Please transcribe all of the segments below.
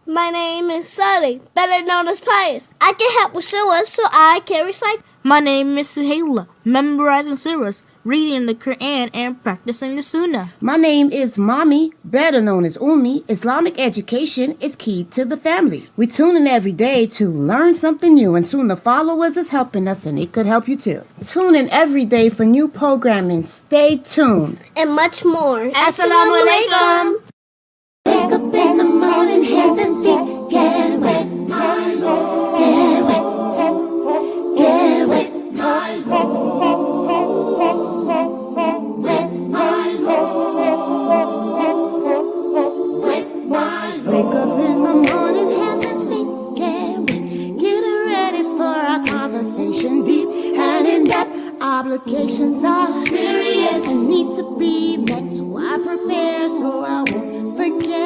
My name is Sully, better known as Pius. I can help with surahs so I can recite. My name is Suhaila, memorizing surahs, reading the Quran, and practicing the sunnah. My name is Mommy, better known as Umi. Islamic education is key to the family. We tune in every day to learn something new, and Sunnah Followers is helping us, and it could help you too. Tune in every day for new programming. Stay tuned. And much more. Assalamu alaikum. Wake up in the morning, hands and feet get wet. My Lord, get wet. Get wet, my Lord. Wet, my Lord. Wet, my Lord. Wake up in the morning, hands and feet get wet. Getting ready for our conversation, deep and in depth. Obligations are serious and need to be met. So I prepare so I won't forget.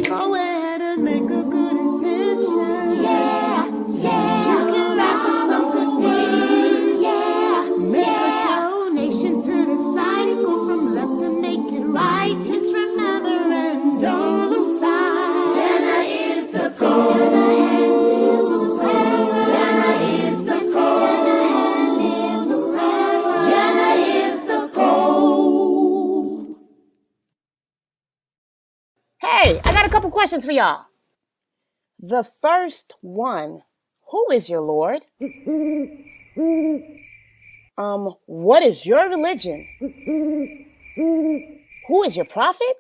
Go ahead and make a good intention. Yeah, yeah. Check it out for some good things. Yeah, make a donation to the side and go from left to make it right. Just remember and don't lose sight. Jannah is the goal. Jannah is the goal. Jannah is the goal. Hey, I got a couple questions for y'all. The first one, who is your Lord? What is your religion? Who is your prophet?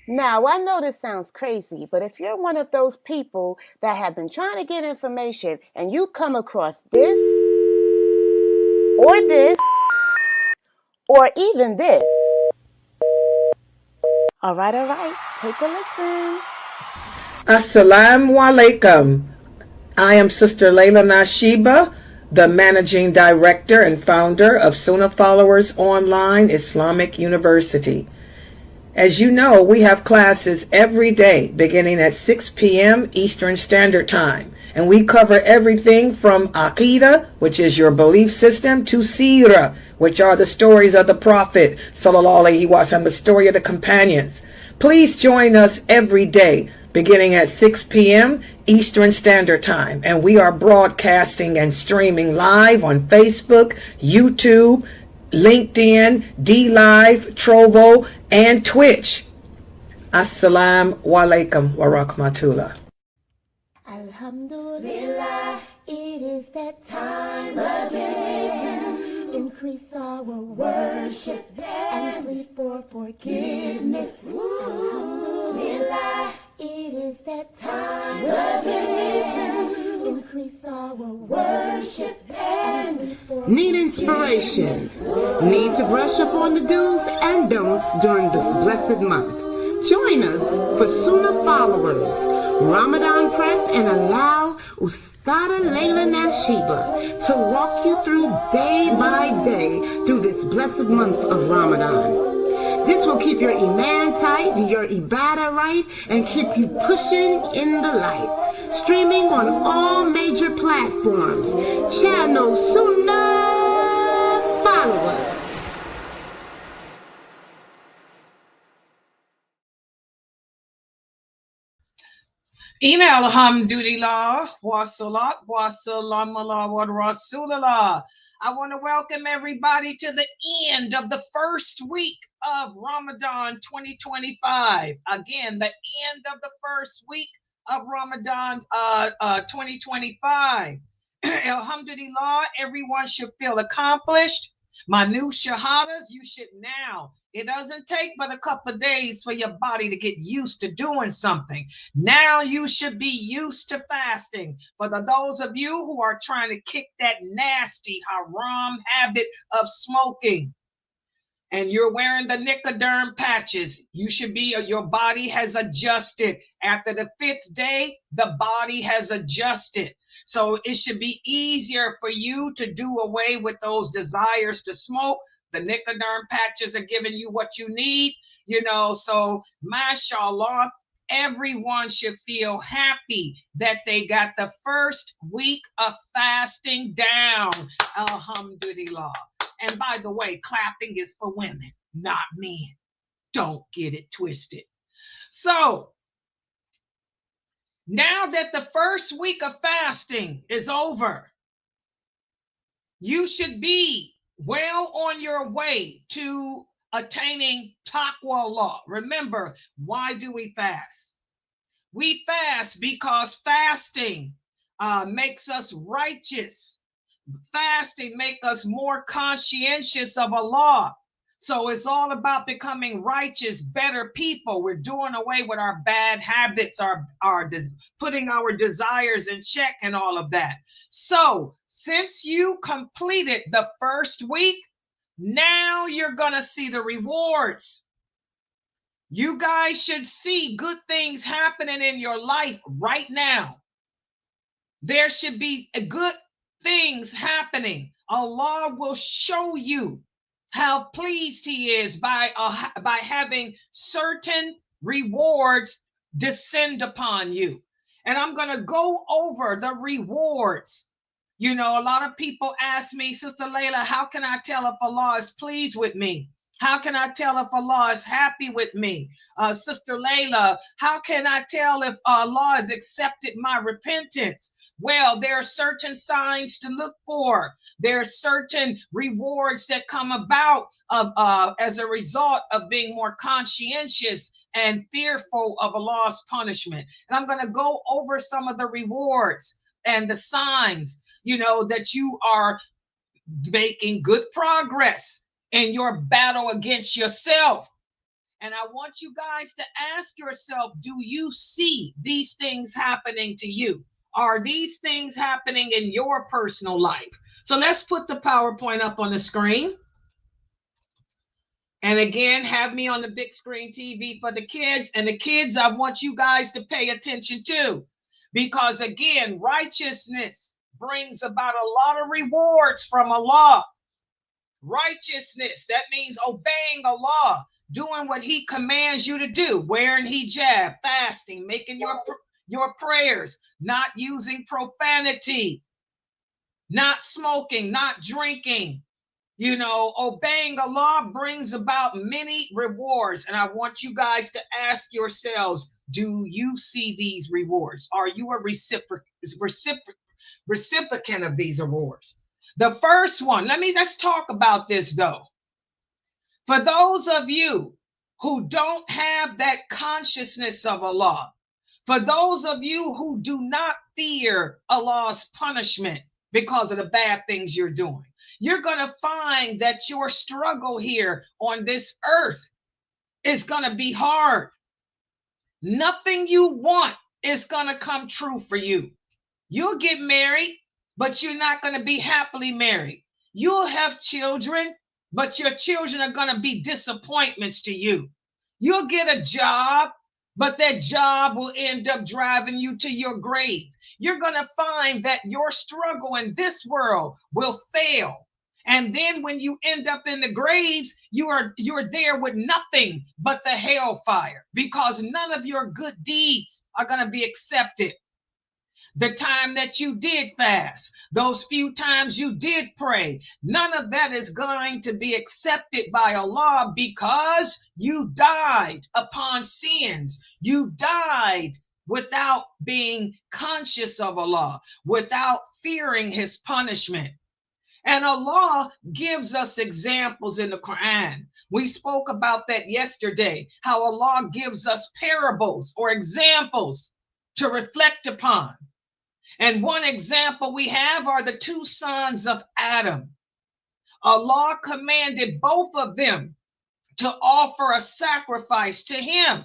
Now, I know this sounds crazy, but if you're one of those people that have been trying to get information and you come across this, or even this. All right, take a listen. Assalamu alaikum. I am Sister Laila Nasheeba, the Managing Director and founder of SunnahFollowers Online Islamic University. As you know, we have classes every day beginning at 6 p.m. Eastern Standard Time. And we cover everything from Aqidah, which is your belief system, to Seerah, which are the stories of the Prophet, sallallahu alaihi wasallam, the story of the companions. Please join us every day beginning at 6 p.m. Eastern Standard Time. And we are broadcasting and streaming live on Facebook, YouTube, LinkedIn, DLive, Trovo, and Twitch. Assalamu alaikum wa rahmatullah. Alhamdulillah, it is that time again. Increase our worship and plead for forgiveness. Alhamdulillah, it is that time again. Increase our worship and plead for Need inspiration? Need to brush up on the do's and don'ts during this blessed month? Join us for Sunnah Followers Ramadan Prep and allow Ustada Laila Nasheeba to walk you through day by day through this blessed month of Ramadan. This will keep your iman tight, your ibadah right, and keep you pushing in the light. Streaming on all major platforms. Channel Sunnah Followers. Ina alhamdulillah, wa salat, wa salam ala wa rasulallah. I want to welcome everybody to the end of the first week of Ramadan 2025. Again, the end of the first week of Ramadan 2025. Alhamdulillah, everyone should feel accomplished. My new shahadas, you should now. It doesn't take but a couple of days for your body to get used to doing something. Now you should be used to fasting. For those of you who are trying to kick that nasty haram habit of smoking, and you're wearing the Nicoderm patches, you should be, your body has adjusted. After the 5th day, the body has adjusted. So it should be easier for you to do away with those desires to smoke. The Nicoderm patches are giving you what you need, so mashallah, everyone should feel happy that they got the first week of fasting down. Alhamdulillah. And by the way, clapping is for women, not men. Don't get it twisted. So Now that the first week of fasting is over, you should be well on your way to attaining taqwa law. Remember, why do we fast? We fast because fasting makes us righteous. Fasting makes us more conscientious of Allah. So it's all about becoming righteous, better people. We're doing away with our bad habits, putting our desires in check and all of that. So since you completed the first week, now you're going to see the rewards. You guys should see good things happening in your life right now. There should be good things happening. Allah will show you how pleased he is by having certain rewards descend upon you. And I'm going to go over the rewards. You know, a lot of people ask me, Sister Laila, how can I tell if Allah is pleased with me? How can I tell if Allah is happy with me? Sister Laila, how can I tell if Allah has accepted my repentance? Well, there are certain signs to look for. There are certain rewards that come about as a result of being more conscientious and fearful of Allah's punishment. And I'm going to go over some of the rewards and the signs, you know, that you are making good progress in your battle against yourself. And I want you guys to ask yourself, do you see these things happening to you? Are these things happening in your personal life? So let's put the PowerPoint up on the screen. And again, have me on the big screen TV for the kids. And the kids, I want you guys to pay attention to. Because again, righteousness brings about a lot of rewards from Allah. Righteousness, that means obeying Allah, doing what he commands you to do, wearing hijab, fasting, making your prayers, not using profanity, not smoking, not drinking. You know, obeying Allah brings about many rewards. And I want you guys to ask yourselves, do you see these rewards? Are you a recipient of these rewards? The first one, let's talk about this though. For those of you who don't have that consciousness of Allah, for those of you who do not fear Allah's punishment because of the bad things you're doing, you're going to find that your struggle here on this earth is going to be hard. Nothing you want is going to come true for you. You'll get married, but you're not going to be happily married. You'll have children, but your children are going to be disappointments to you. You'll get a job, but that job will end up driving you to your grave. You're going to find that your struggle in this world will fail. And then when you end up in the graves, you're there with nothing but the hellfire, because none of your good deeds are going to be accepted. The time that you did fast, those few times you did pray, none of that is going to be accepted by Allah, because you died upon sins. You died without being conscious of Allah, without fearing his punishment. And Allah gives us examples in the Quran. We spoke about that yesterday, how Allah gives us parables or examples to reflect upon. And one example we have are the two sons of Adam. Allah commanded both of them to offer a sacrifice to him,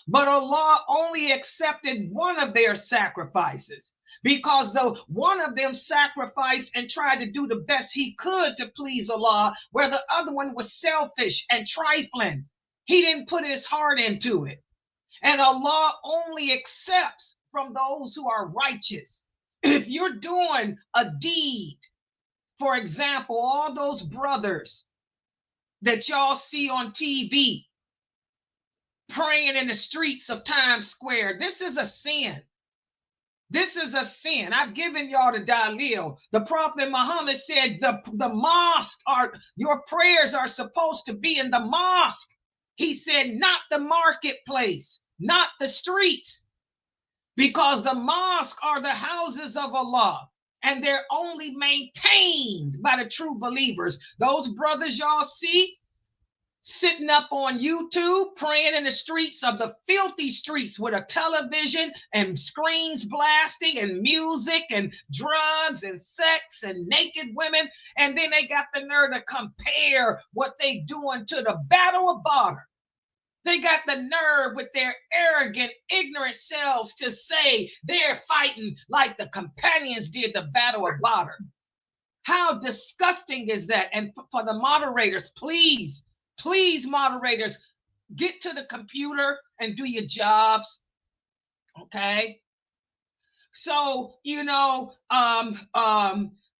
but Allah only accepted one of their sacrifices, because though one of them sacrificed and tried to do the best he could to please Allah, where the other one was selfish and trifling. He didn't put his heart into it. And Allah only accepts from those who are righteous. If you're doing a deed, for example, all those brothers that y'all see on TV praying in the streets of Times Square, this is a sin. This is a sin. I've given y'all the dalil. The Prophet Muhammad said the mosque your prayers are supposed to be in the mosque. He said, not the marketplace, not the streets. because the mosques are the houses of Allah, and they're only maintained by the true believers. Those brothers y'all see sitting up on YouTube praying in the streets of the filthy streets with a television and screens blasting and music and drugs and sex and naked women, and then they got the nerve to compare what they doing to the Battle of Badr. They got the nerve with their arrogant, ignorant selves to say they're fighting like the companions did the Battle of Badr. How disgusting is that? And for the moderators, please, moderators, get to the computer and do your jobs. Okay. So,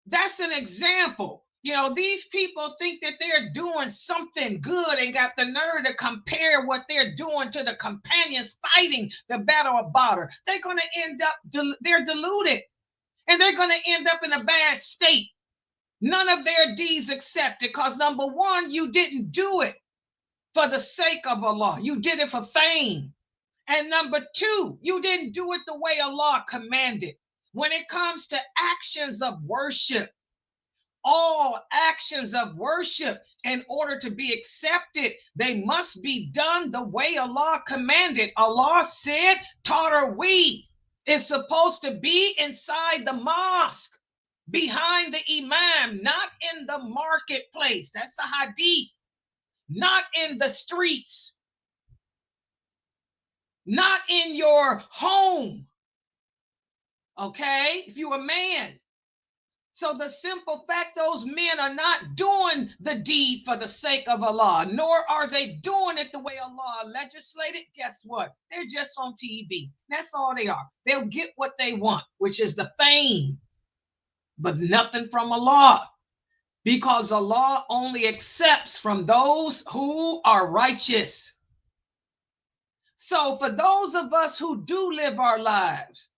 that's an example. These people think that they're doing something good and got the nerve to compare what they're doing to the companions fighting the Battle of Badr. They're going to end up, they're deluded, and they're going to end up in a bad state. None of their deeds accepted, because number one, you didn't do it for the sake of Allah. You did it for fame. And number two, you didn't do it the way Allah commanded. When it comes to actions of worship, all actions of worship, in order to be accepted, they must be done the way Allah commanded. Allah said, Tarawih is supposed to be inside the mosque, behind the imam, not in the marketplace. That's a hadith. Not in the streets. Not in your home. Okay? If you're a man. So the simple fact, those men are not doing the deed for the sake of Allah, nor are they doing it the way Allah legislated. Guess what? They're just on TV. That's all they are. They'll get what they want, which is the fame, but nothing from Allah, because Allah only accepts from those who are righteous. So for those of us who do live our lives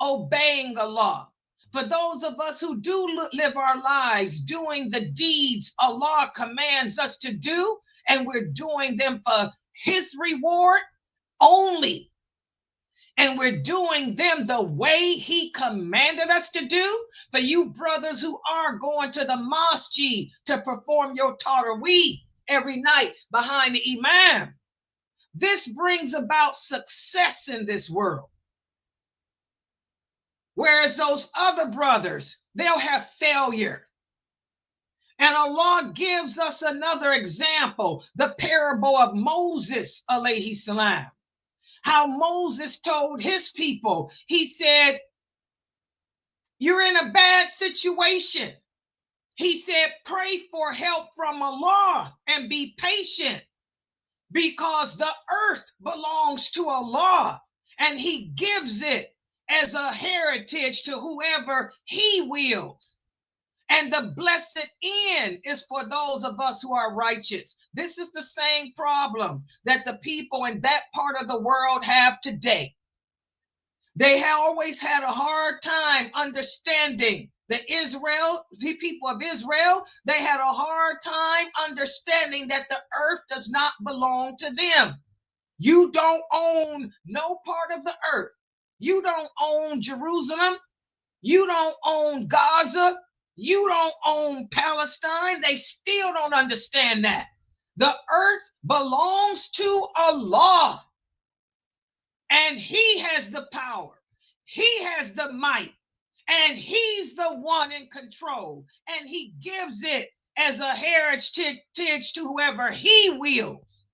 obeying Allah, for those of us who do live our lives doing the deeds Allah commands us to do, and we're doing them for His reward only, and we're doing them the way He commanded us to do, for you brothers who are going to the mosque to perform your tarawih every night behind the imam, this brings about success in this world. Whereas those other brothers, they'll have failure. And Allah gives us another example, the parable of Moses, alayhi salam. How Moses told his people, he said, you're in a bad situation. He said, pray for help from Allah and be patient, because the earth belongs to Allah and He gives it as a heritage to whoever He wills. And the blessed end is for those of us who are righteous. This is the same problem that the people in that part of the world have today. They have always had a hard time understanding the people of Israel. They had a hard time understanding that the earth does not belong to them. You don't own no part of the earth. You don't own Jerusalem. You don't own Gaza. You don't own Palestine. They still don't understand that. The earth belongs to Allah. And He has the power. He has the might. And He's the one in control. And He gives it as a heritage to whoever He wills.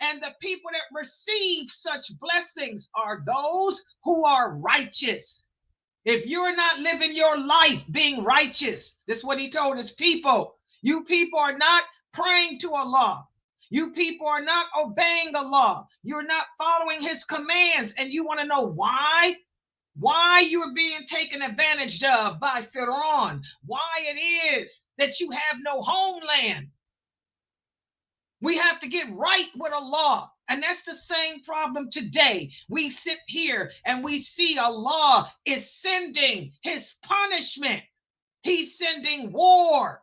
And the people that receive such blessings are those who are righteous. If you're not living your life being righteous, this is what He told His people. You people are not praying to Allah. You people are not obeying Allah. You're not following His commands. And you want to know why? Why you're being taken advantage of by Pharaoh. Why it is that you have no homeland. We have to get right with Allah. And that's the same problem today. We sit here and we see Allah is sending His punishment. He's sending war.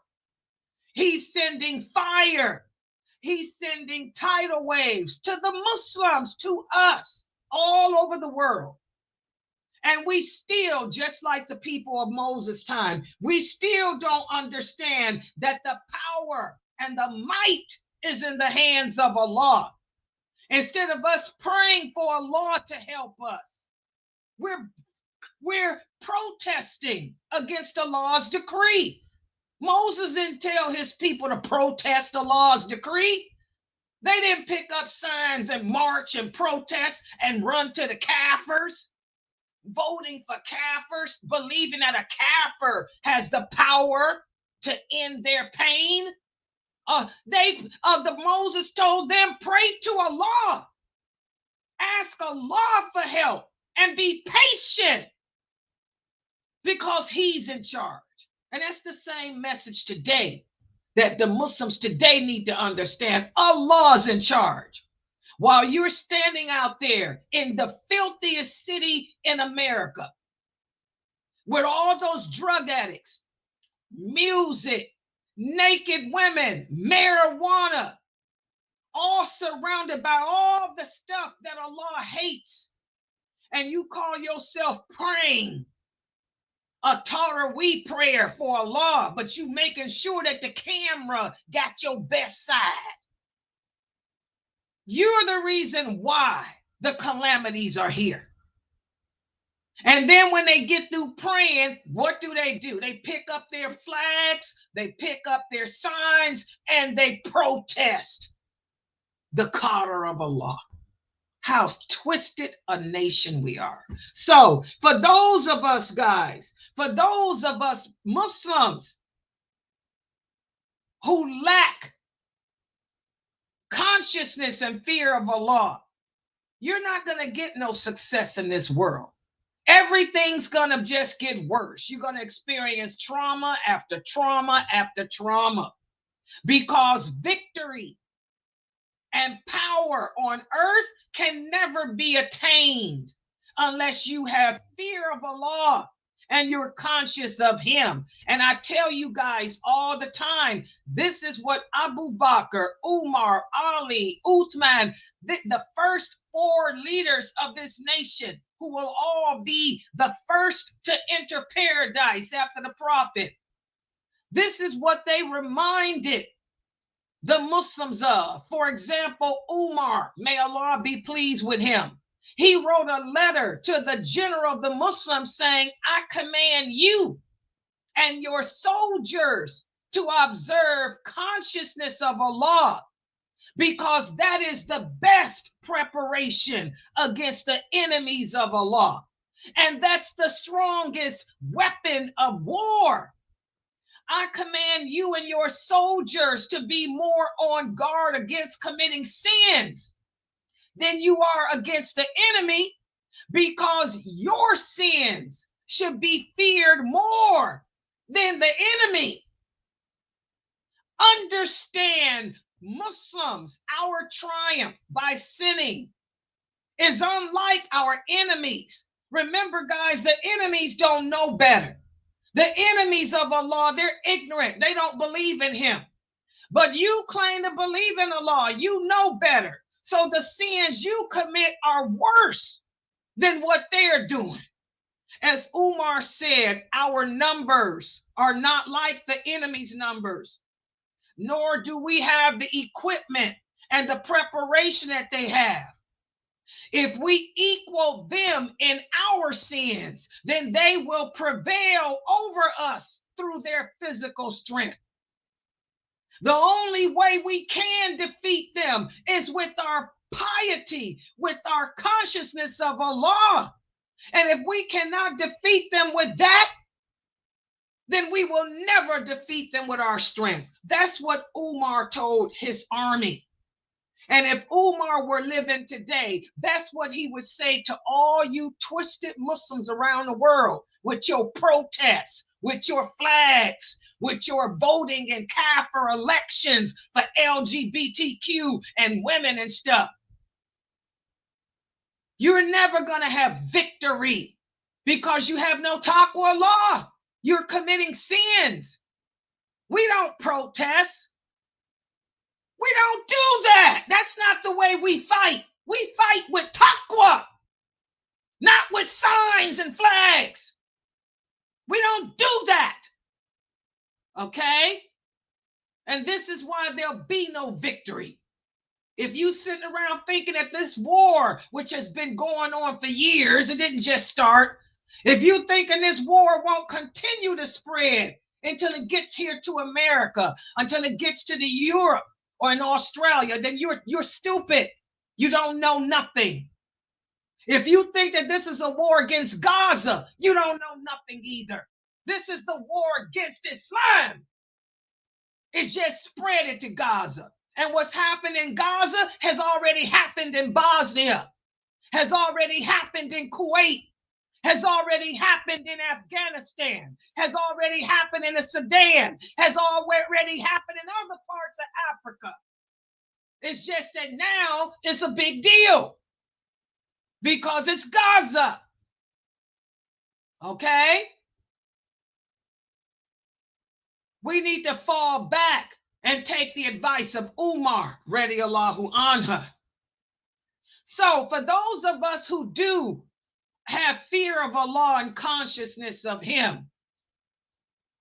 He's sending fire. He's sending tidal waves to the Muslims, to us, all over the world. And we still, just like the people of Moses' time, we still don't understand that the power and the might is in the hands of Allah. Instead of us praying for Allah to help us, we're protesting against Allah's decree. Moses didn't tell his people to protest Allah's decree. They didn't pick up signs and march and protest and run to the Kafirs, voting for Kafirs, believing that a Kafir has the power to end their pain. Moses told them, pray to Allah, ask Allah for help, and be patient because He's in charge. And that's the same message today that the Muslims today need to understand. Allah's in charge. While you're standing out there in the filthiest city in America with all those drug addicts, music, naked women, marijuana, all surrounded by all the stuff that Allah hates, and you call yourself praying a Tawheed prayer for Allah, but you making sure that the camera got your best side. You're the reason why the calamities are here. And then when they get through praying, what do? They pick up their flags, they pick up their signs, and they protest the qadr of Allah. How twisted a nation we are. So for those of us guys, for those of us Muslims who lack consciousness and fear of Allah, you're not going to get no success in this world. Everything's going to just get worse. You're going to experience trauma after trauma after trauma, because victory and power on earth can never be attained unless you have fear of Allah and you're conscious of Him. And I tell you guys all the time, this is what Abu Bakr, Umar, Ali, Uthman, the first 4 leaders of this nation, who will all be the first to enter paradise after the Prophet. This is what they reminded the Muslims of. For example, Umar, may Allah be pleased with him, he wrote a letter to the general of the Muslims saying, I command you and your soldiers to observe consciousness of Allah, because that is the best preparation against the enemies of Allah. And that's the strongest weapon of war. I command you and your soldiers to be more on guard against committing sins than you are against the enemy, because your sins should be feared more than the enemy. Understand, Muslims, our triumph by sinning is unlike our enemies. Remember, guys, the enemies don't know better. The enemies of Allah, they're ignorant. They don't believe in Him. But you claim to believe in Allah. You know better. So the sins you commit are worse than what they're doing. As Umar said, our numbers are not like the enemy's numbers, nor do we have the equipment and the preparation that they have. If we equal them in our sins, then they will prevail over us through their physical strength. The only way we can defeat them is with our piety, with our consciousness of Allah. And if we cannot defeat them with that, then we will never defeat them with our strength. That's what Umar told his army. And if Umar were living today, that's what he would say to all you twisted Muslims around the world, with your protests, with your flags, with your voting in Kafir elections for LGBTQ and women and stuff. You're never going to have victory because you have no taqwa Allah. You're committing sins. We don't protest. We don't do that. That's not the way we fight. We fight with taqwa. not with signs and flags. We don't do that. Okay? And this is why there'll be no victory. If you sitting around thinking that this war, which has been going on for years, it didn't just start. If you thinking this war won't continue to spread until it gets here to America, until it gets to the Europe or in Australia, then you're stupid. You don't know nothing. If you think that this is a war against Gaza, you don't know nothing either. This is the war against Islam. It's just spread it to Gaza. And what's happened in Gaza has already happened in Bosnia, has already happened in Kuwait, has already happened in Afghanistan, has already happened in the Sudan, has already happened in other parts of Africa. It's just that now it's a big deal because it's Gaza. Okay? We need to fall back and take the advice of Umar, radiallahu anha. So for those of us who do have fear of Allah and consciousness of Him,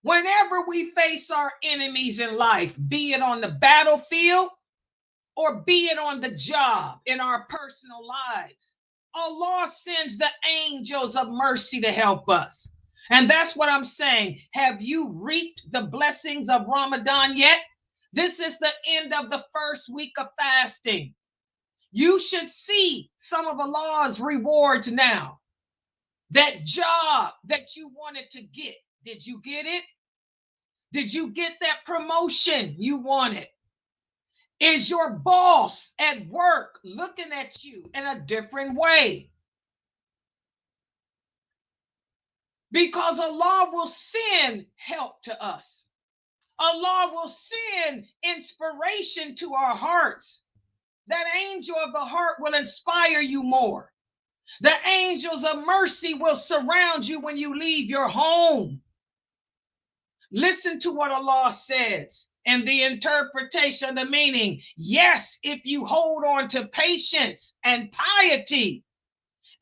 whenever we face our enemies in life, be it on the battlefield or be it on the job, in our personal lives, Allah sends the angels of mercy to help us. And that's what I'm saying. Have you reaped the blessings of Ramadan yet? This is the end of the first week of fasting. You should see some of Allah's rewards now. That job that you wanted to get, did you get it? Did you get that promotion you wanted? Is your boss at work looking at you in a different way? Because Allah will send help to us. Allah will send inspiration to our hearts. That angel of the heart will inspire you more. The angels of mercy will surround you when you leave your home. Listen to what Allah says and the interpretation, the meaning. Yes, if you hold on to patience and piety,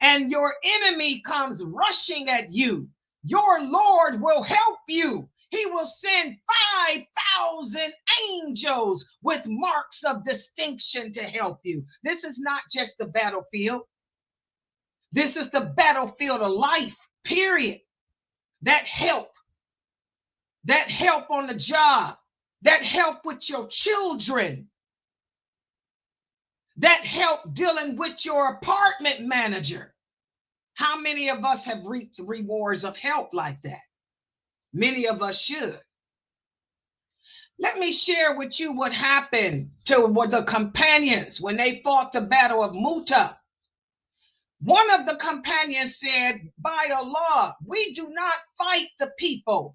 and your enemy comes rushing at you, your Lord will help you. He will send 5,000 angels with marks of distinction to help you. This is not just the battlefield. This is the battlefield of life, period. That help on the job, that help with your children, that help dealing with your apartment manager. How many of us have reaped the rewards of help like that? Many of us should. Let me share with you what happened to the companions when they fought the battle of Mu'tah. One of the companions said, by Allah, we do not fight the people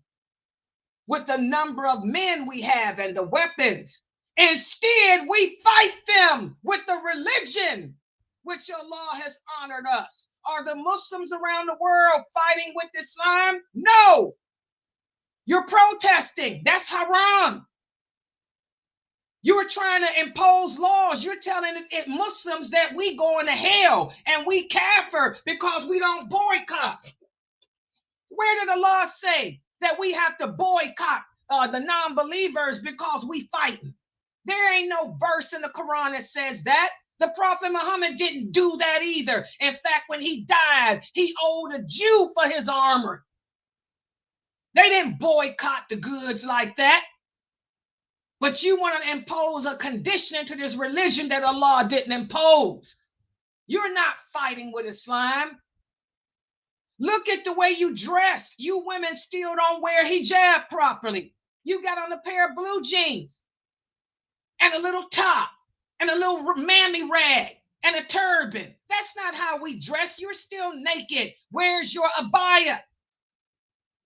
with the number of men we have and the weapons. Instead, we fight them with the religion which Allah has honored us. Are the Muslims around the world fighting with Islam? No. You're protesting. That's haram. You're trying to impose laws. You're telling it Muslims that we going to hell and we kafir because we don't boycott. Where did Allah say that we have to boycott the non-believers because we fighting? There ain't no verse in the Quran that says that. The Prophet Muhammad didn't do that either. In fact, when he died, he owed a Jew for his armor. They didn't boycott the goods like that. But you want to impose a condition into this religion that Allah didn't impose. You're not fighting with Islam. Look at the way you dressed. You women still don't wear hijab properly. You got on a pair of blue jeans and a little top and a little mammy rag and a turban. That's not how we dress. You're still naked. Where's your abaya?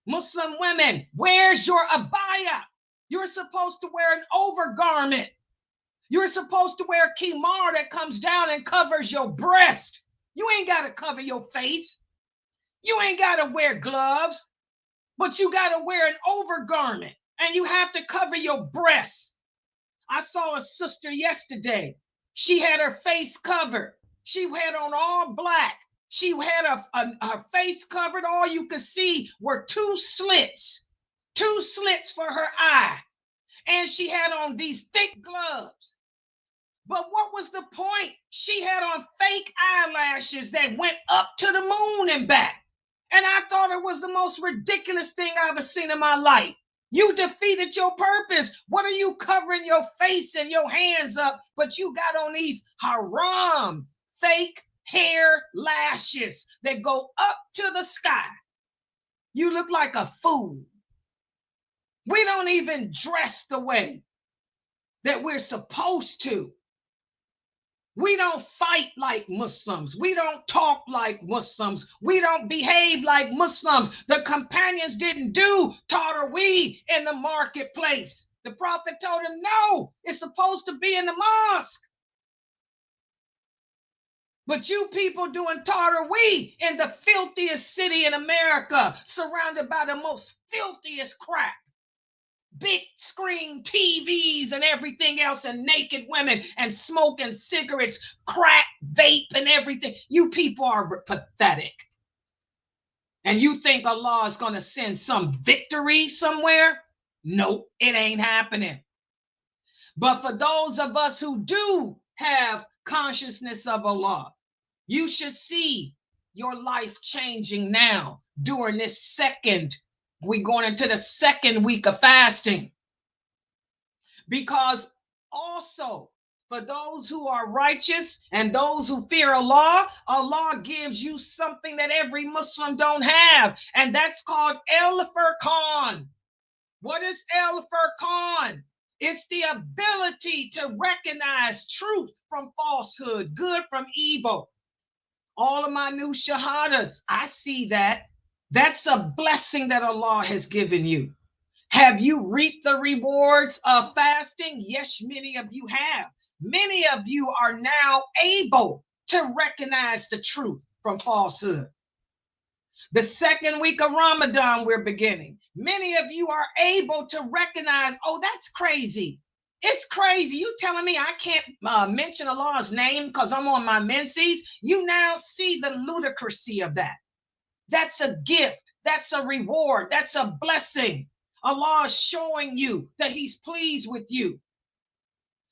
Muslim women, where's your abaya? You're supposed to wear an overgarment. You're supposed to wear a kimar that comes down and covers your breast. You ain't got to cover your face. You ain't got to wear gloves, but you got to wear an overgarment and you have to cover your breasts. I saw a sister yesterday. She had her face covered. She had on all black She had her face covered. All you could see were two slits for her eye. And she had on these thick gloves. But what was the point? She had on fake eyelashes that went up to the moon and back. And I thought it was the most ridiculous thing I ever seen in my life. You defeated your purpose. What are you covering your face and your hands up, but you got on these haram, fake hair lashes that go up to the sky? You look like a fool. We don't even dress the way that we're supposed to. We don't fight like Muslims. We don't talk like Muslims. We don't behave like Muslims. The companions didn't do tawree in the marketplace. The Prophet told him, no, it's supposed to be in the mosque. But you people doing tawree in the filthiest city in America, surrounded by the most filthiest crap. Big screen TVs and everything else, and naked women and smoking cigarettes, crack, vape, and everything. You people are pathetic. And you think Allah is going to send some victory somewhere? Nope, it ain't happening. But for those of us who do have consciousness of Allah, you should see your life changing now during this second. We're going into the second week of fasting. Because also, for those who are righteous and those who fear Allah, Allah gives you something that every Muslim don't have, and that's called el-furqan. What is el-furqan? It's the ability to recognize truth from falsehood, good from evil. All of my new shahadas, I see that. That's a blessing that Allah has given you. Have you reaped the rewards of fasting? Yes, many of you have. Many of you are now able to recognize the truth from falsehood. The second week of Ramadan we're beginning. Many of you are able to recognize, oh, that's crazy. It's crazy. You telling me I can't mention Allah's name because I'm on my menses? You now see the ludicrousy of that. That's a gift. That's a reward. That's a blessing. Allah is showing you that he's pleased with you.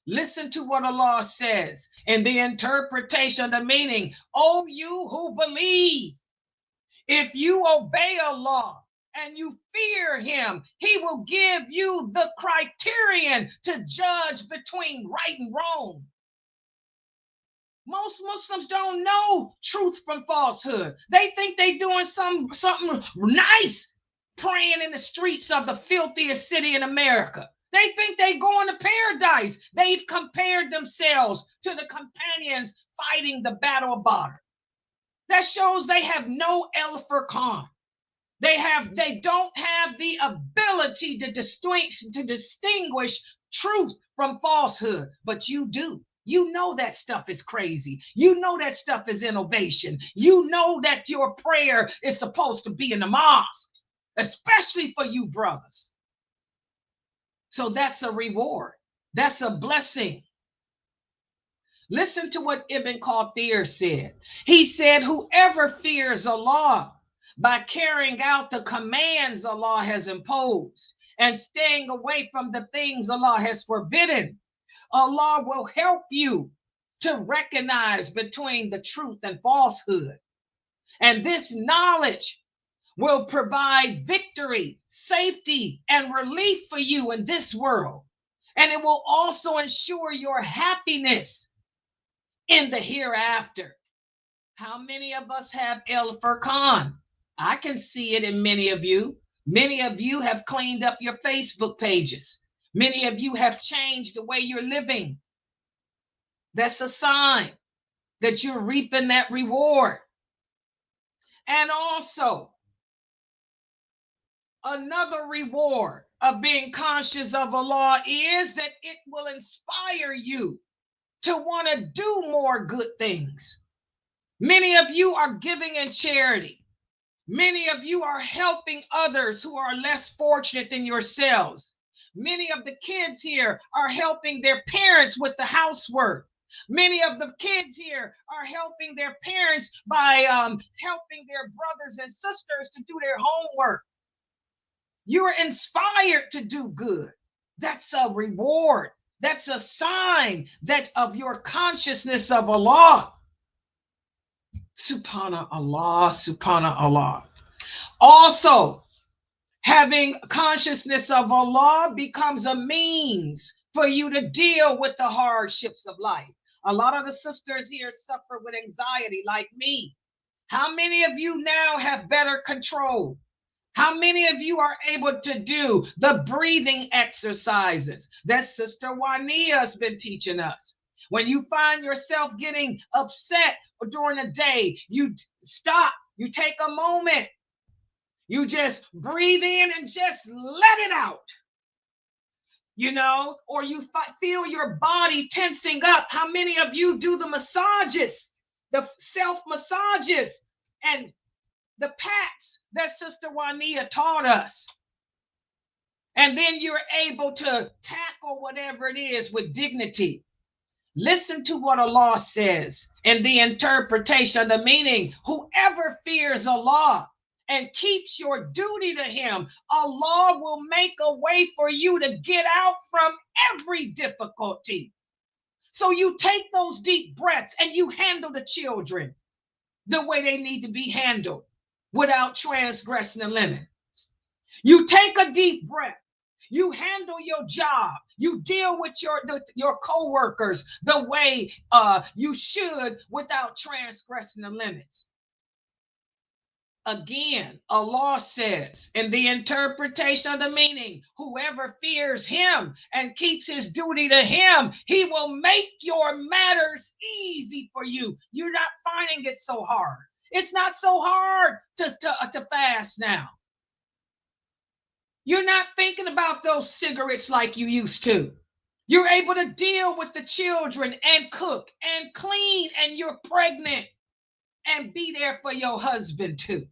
Listen to what Allah says in the interpretation of the meaning. O you who believe, if you obey Allah and you fear him, he will give you the criterion to judge between right and wrong. Most Muslims don't know truth from falsehood. They think they're doing something nice, praying in the streets of the filthiest city in America. They think they're going to paradise. They've compared themselves to the companions fighting the battle of Badr. That shows they have no el-furqan. They don't have the ability to distinguish truth from falsehood, but you do. You know that stuff is crazy. You know that stuff is innovation. You know that your prayer is supposed to be in the mosque, especially for you brothers. So that's a reward. That's a blessing. Listen to what Ibn Kathir said. He said, whoever fears Allah by carrying out the commands Allah has imposed and staying away from the things Allah has forbidden, Allah will help you to recognize between the truth and falsehood. And this knowledge will provide victory, safety, and relief for you in this world. And it will also ensure your happiness in the hereafter. How many of us have el-furqan? I can see it in many of you. Many of you have cleaned up your Facebook pages. Many of you have changed the way you're living. That's a sign that you're reaping that reward. And also, another reward of being conscious of Allah is that it will inspire you to want to do more good things. Many of you are giving in charity. Many of you are helping others who are less fortunate than yourselves. Many of the kids here are helping their parents with the housework. Many of the kids here are helping their parents by helping their brothers and sisters to do their homework. You are inspired to do good. That's a reward. That's a sign that of your consciousness of Allah. Subhanallah, subhanallah. Also, having consciousness of Allah becomes a means for you to deal with the hardships of life. A lot of the sisters here suffer with anxiety like me. How many of you now have better control? How many of you are able to do the breathing exercises that Sister Wania has been teaching us? When you find yourself getting upset during the day, you stop, you take a moment, you just breathe in and just let it out. You know, or you feel your body tensing up. How many of you do the massages, the self massages and the pats that Sister Juanita taught us? And then you're able to tackle whatever it is with dignity. Listen to what Allah says in the interpretation of the meaning. Whoever fears Allah and keeps your duty to him, Allah will make a way for you to get out from every difficulty. So you take those deep breaths and you handle the children the way they need to be handled without transgressing the limits. You take a deep breath. You handle your job. You deal with your co-workers the way you should without transgressing the limits. Again, Allah says in the interpretation of the meaning, whoever fears him and keeps his duty to him, he will make your matters easy for you. You're not finding it so hard. It's not so hard to fast now. You're not thinking about those cigarettes like you used to. You're able to deal with the children and cook and clean, and you're pregnant, and be there for your husband too.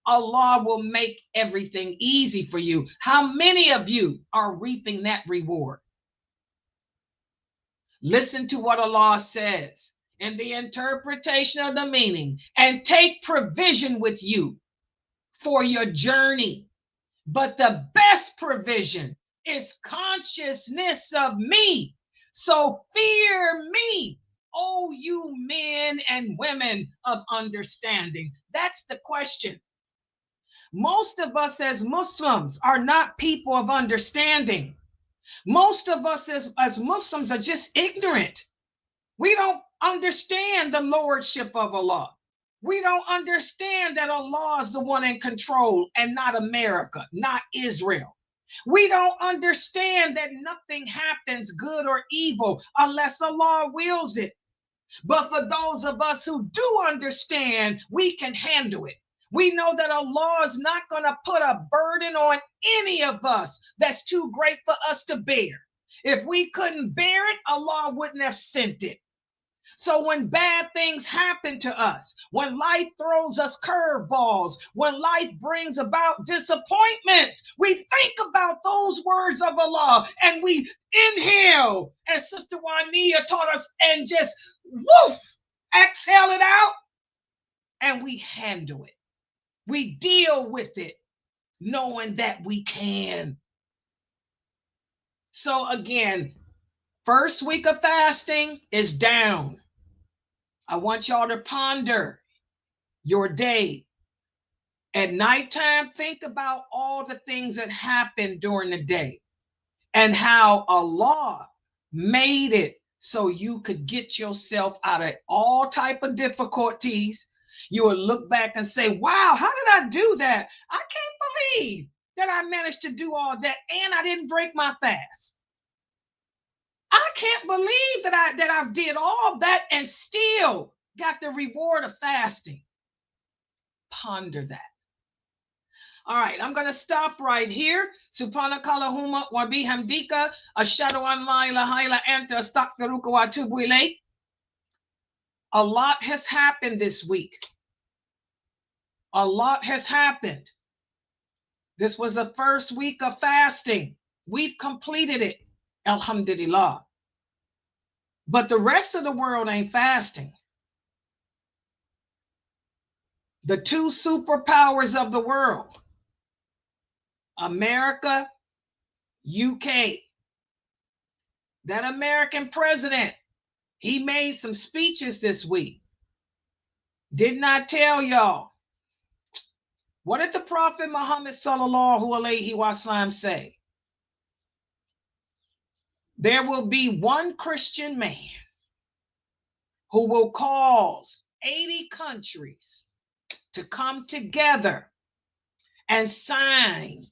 Allah will make everything easy for you. How many of you are reaping that reward? Listen to what Allah says in the interpretation of the meaning, and take provision with you for your journey. But the best provision is consciousness of me. So fear me, oh you men and women of understanding. That's the question. Most of us as Muslims are not people of understanding. Most of us as Muslims are just ignorant. We don't understand the lordship of Allah. We don't understand that Allah is the one in control and not America, not Israel. We don't understand that nothing happens good or evil unless Allah wills it. But for those of us who do understand, we can handle it. We know that Allah is not going to put a burden on any of us that's too great for us to bear. If we couldn't bear it, Allah wouldn't have sent it. So when bad things happen to us, when life throws us curveballs, when life brings about disappointments, we think about those words of Allah and we inhale, as Sister Juanita taught us, and just woof, exhale it out, and we handle it. We deal with it, knowing that we can. So again, first week of fasting is down. I want y'all to ponder your day. At nighttime, think about all the things that happened during the day and how Allah made it so you could get yourself out of all type of difficulties. You will look back and say, wow, how did I do that? I can't believe that I managed to do all that and I didn't break my fast. I can't believe that I did all that and still got the reward of fasting. Ponder that. All right, I'm going to stop right here. Subhanakallahumma wa bihamdika ashhadu an la ilaha illa anta astaghfiruka wa atubu ilayk. A lot has happened this week. A lot has happened. This was the first week of fasting. We've completed it. Alhamdulillah. But the rest of the world ain't fasting. The two superpowers of the world, America, UK. That American president, he made some speeches this week. Did not tell y'all. What did the Prophet Muhammad sallallahu alaihi wasallam say? There will be one Christian man who will cause 80 countries to come together and sign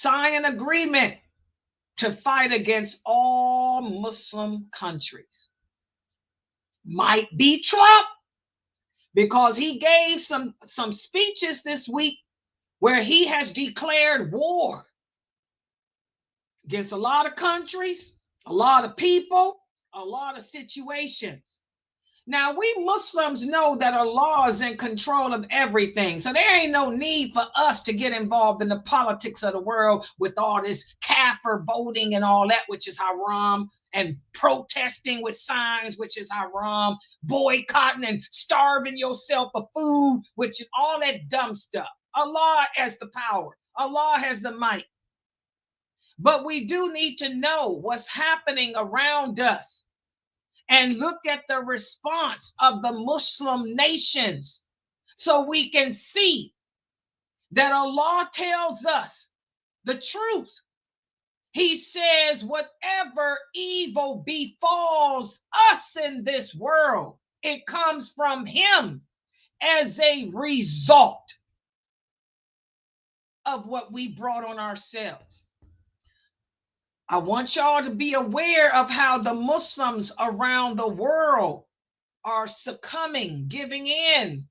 an agreement to fight against all Muslim countries. Might be Trump, because he gave some speeches this week where he has declared war against a lot of countries, a lot of people, a lot of situations. Now, we Muslims know that Allah is in control of everything. So there ain't no need for us to get involved in the politics of the world with all this kafir voting and all that, which is haram, and protesting with signs, which is haram, boycotting and starving yourself for food, which is all that dumb stuff. Allah has the power. Allah has the might. But we do need to know what's happening around us and look at the response of the Muslim nations so we can see that Allah tells us the truth. He says, whatever evil befalls us in this world, it comes from Him as a result of what we brought on ourselves. I want y'all to be aware of how the Muslims around the world are succumbing, giving in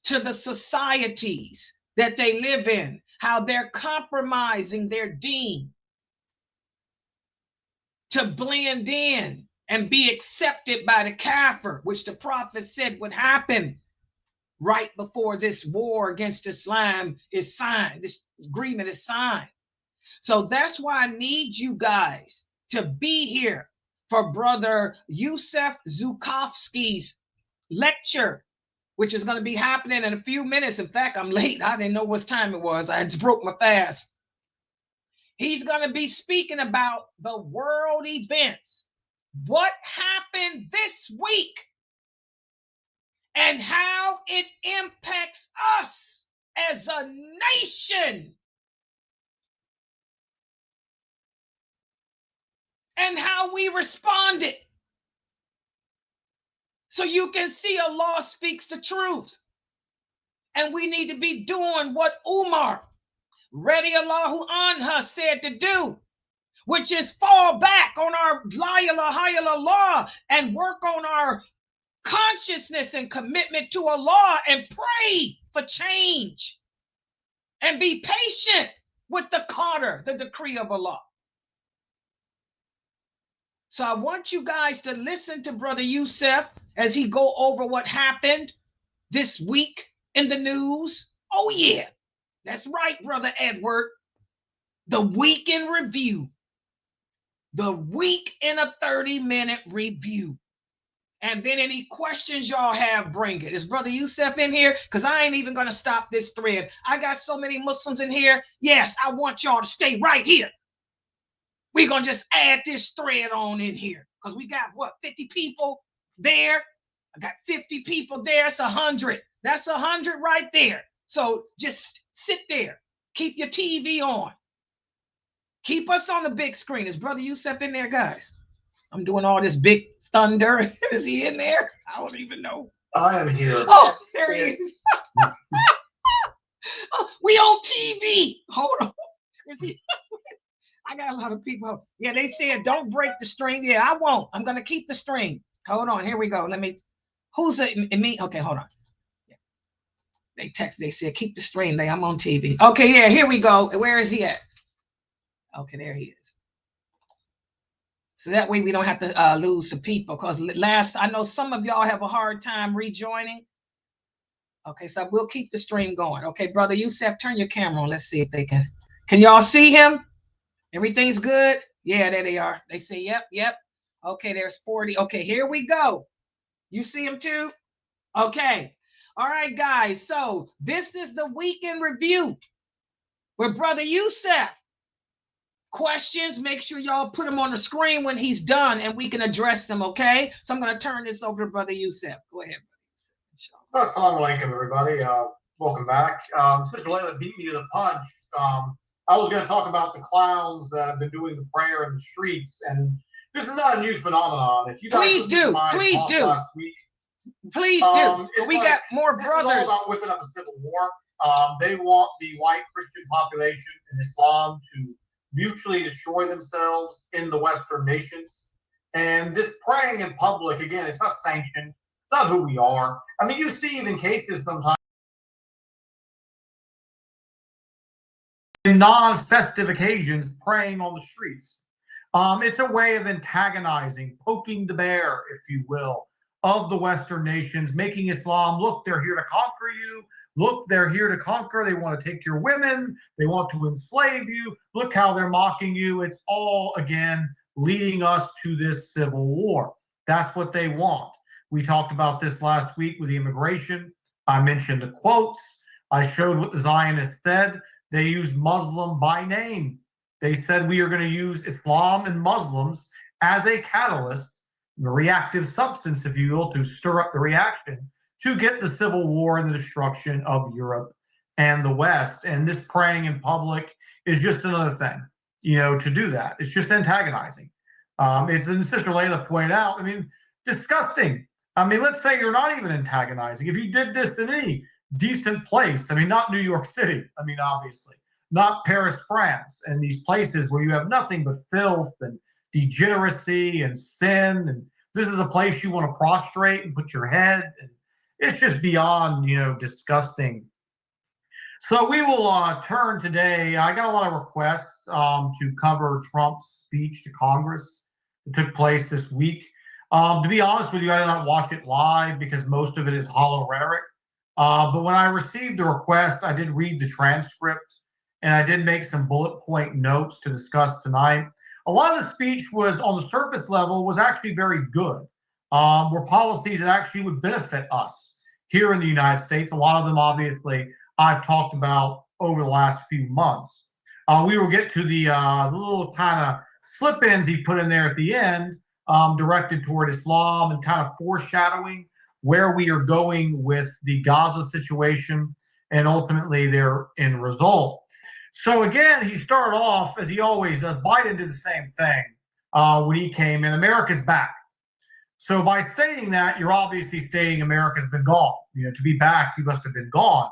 to the societies that they live in, how they're compromising their deen to blend in and be accepted by the kafir, which the Prophet said would happen right before this war against Islam is signed, this agreement is signed. So that's why I need you guys to be here for Brother Yusuf Zucovsky's lecture, which is going to be happening in a few minutes. In fact, I'm late. I didn't know what time it was. I just broke my fast. He's going to be speaking about the world events, what happened this week, and how it impacts us as a nation. And how we responded. So you can see Allah speaks the truth. And we need to be doing what Umar, radiallahu anha, said to do, which is fall back on our la ilaha illallah and work on our consciousness and commitment to Allah and pray for change. And be patient with the qadr, the decree of Allah. So I want you guys to listen to Brother Yusuf as he go over what happened this week in the news. Oh yeah, that's right, Brother Edward. The week in review. The week in a 30-minute review. And then any questions y'all have, bring it. Is Brother Yusuf in here? Because I ain't even going to stop this thread. I got so many Muslims in here. Yes, I want y'all to stay right here. We're going to just add this thread on in here because we got, 50 people there? I got 50 people there. That's 100. That's 100 right there. So just sit there. Keep your TV on. Keep us on the big screen. Is Brother Yusuf in there, guys? I'm doing all this big thunder. Is he in there? I don't even know. I am here. Oh, there he is. Oh, we on TV. Hold on. Is he? I got a lot of people. Yeah, they said don't break the string. Yeah, I won't. I'm gonna keep the string. Hold on. Here we go. Let me. Who's it? Me? Okay, hold on. Yeah. They text. They said keep the string. I'm on TV. Okay, yeah. Here we go. Where is he at? Okay, there he is. So that way we don't have to lose the people. Because I know some of y'all have a hard time rejoining. Okay, so we'll keep the stream going. Okay, Brother Yusuf, turn your camera on. Let's see if they can. Can y'all see him? Everything's good? Yeah, there they are. They say, yep. Okay, there's 40. Okay, here we go. You see them too? Okay. All right, guys. So this is the weekend review with Brother Yusuf. Questions, make sure y'all put them on the screen when he's done and we can address them, okay? So I'm going to turn this over to Brother Yusuf. Go ahead, Brother Yusuf. Assalamu alaikum, everybody. Welcome back. Sister Laila beat me to the punch. I was going to talk about the clowns that have been doing the prayer in the streets, and this is not a new phenomenon. If you guys Please do. Please do. Last week, Please do. We got more brothers. This is all about whipping up a civil war. They want the white Christian population in Islam to mutually destroy themselves in the Western nations. And this praying in public, again, it's not sanctioned. It's not who we are. I mean, you see even cases sometimes in non-festive occasions praying on the streets. It's a way of antagonizing, poking the bear, if you will, of the Western nations, making Islam, look, they're here to conquer you. Look, they're here to conquer. They want to take your women. They want to enslave you. Look how they're mocking you. It's all, again, leading us to this civil war. That's what they want. We talked about this last week with the immigration. I mentioned the quotes. I showed what the Zionists said. They used Muslim by name. They said we are going to use Islam and Muslims as a catalyst, a reactive substance, if you will, to stir up the reaction to get the civil war and the destruction of Europe and the West. And this praying in public is just another thing, to do that. It's just antagonizing. It's, and Sister Laila pointed out, I mean, disgusting. I mean, let's say you're not even antagonizing. If you did this in any decent place, I mean, not New York City, I mean, obviously, not Paris, France, and these places where you have nothing but filth and degeneracy and sin, and this is a place you want to prostrate and put your head, and it's just beyond, disgusting. So we will turn today. I got a lot of requests to cover Trump's speech to Congress that took place this week. To be honest with you, I did not watch it live because most of it is hollow rhetoric. But when I received the request, I did read the transcript and I did make some bullet point notes to discuss tonight. A lot of the speech was, on the surface level, was actually very good. Were policies that actually would benefit us here in the United States. A lot of them, obviously, I've talked about over the last few months. We will get to the little kind of slip-ins he put in there at the end, directed toward Islam and kind of foreshadowing where we are going with the Gaza situation and ultimately their end result. So again, he started off, as he always does. Biden did the same thing when he came in. America's back. So by stating that, you're obviously stating America's been gone. To be back, you must have been gone.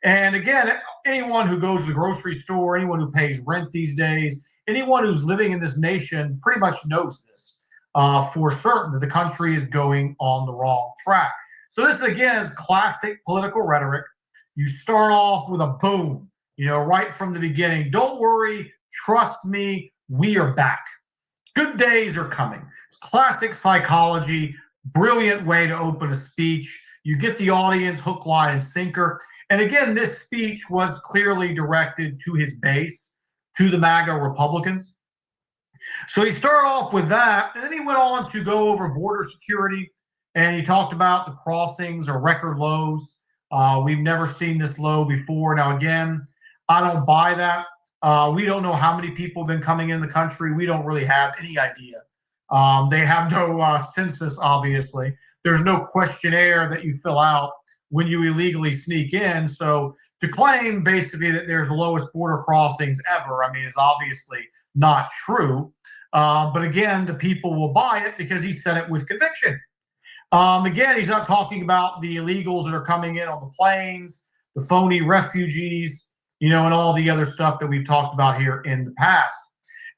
And again, anyone who goes to the grocery store, anyone who pays rent these days, anyone who's living in this nation pretty much knows this for certain, that the country is going on the wrong track. So this, again, is classic political rhetoric. You start off with a boom, right from the beginning. Don't worry, trust me, we are back. Good days are coming. It's classic psychology, brilliant way to open a speech. You get the audience hook, line, and sinker. And again, this speech was clearly directed to his base, to the MAGA Republicans. So he started off with that, and then he went on to go over border security, and he talked about the crossings are record lows. We've never seen this low before. Now, again, I don't buy that. We don't know how many people have been coming in the country. We don't really have any idea. They have no census, obviously. There's no questionnaire that you fill out when you illegally sneak in. So to claim basically that there's the lowest border crossings ever, I mean, is obviously not true. But again, the people will buy it because he said it with conviction. Again, he's not talking about the illegals that are coming in on the planes, the phony refugees, and all the other stuff that we've talked about here in the past.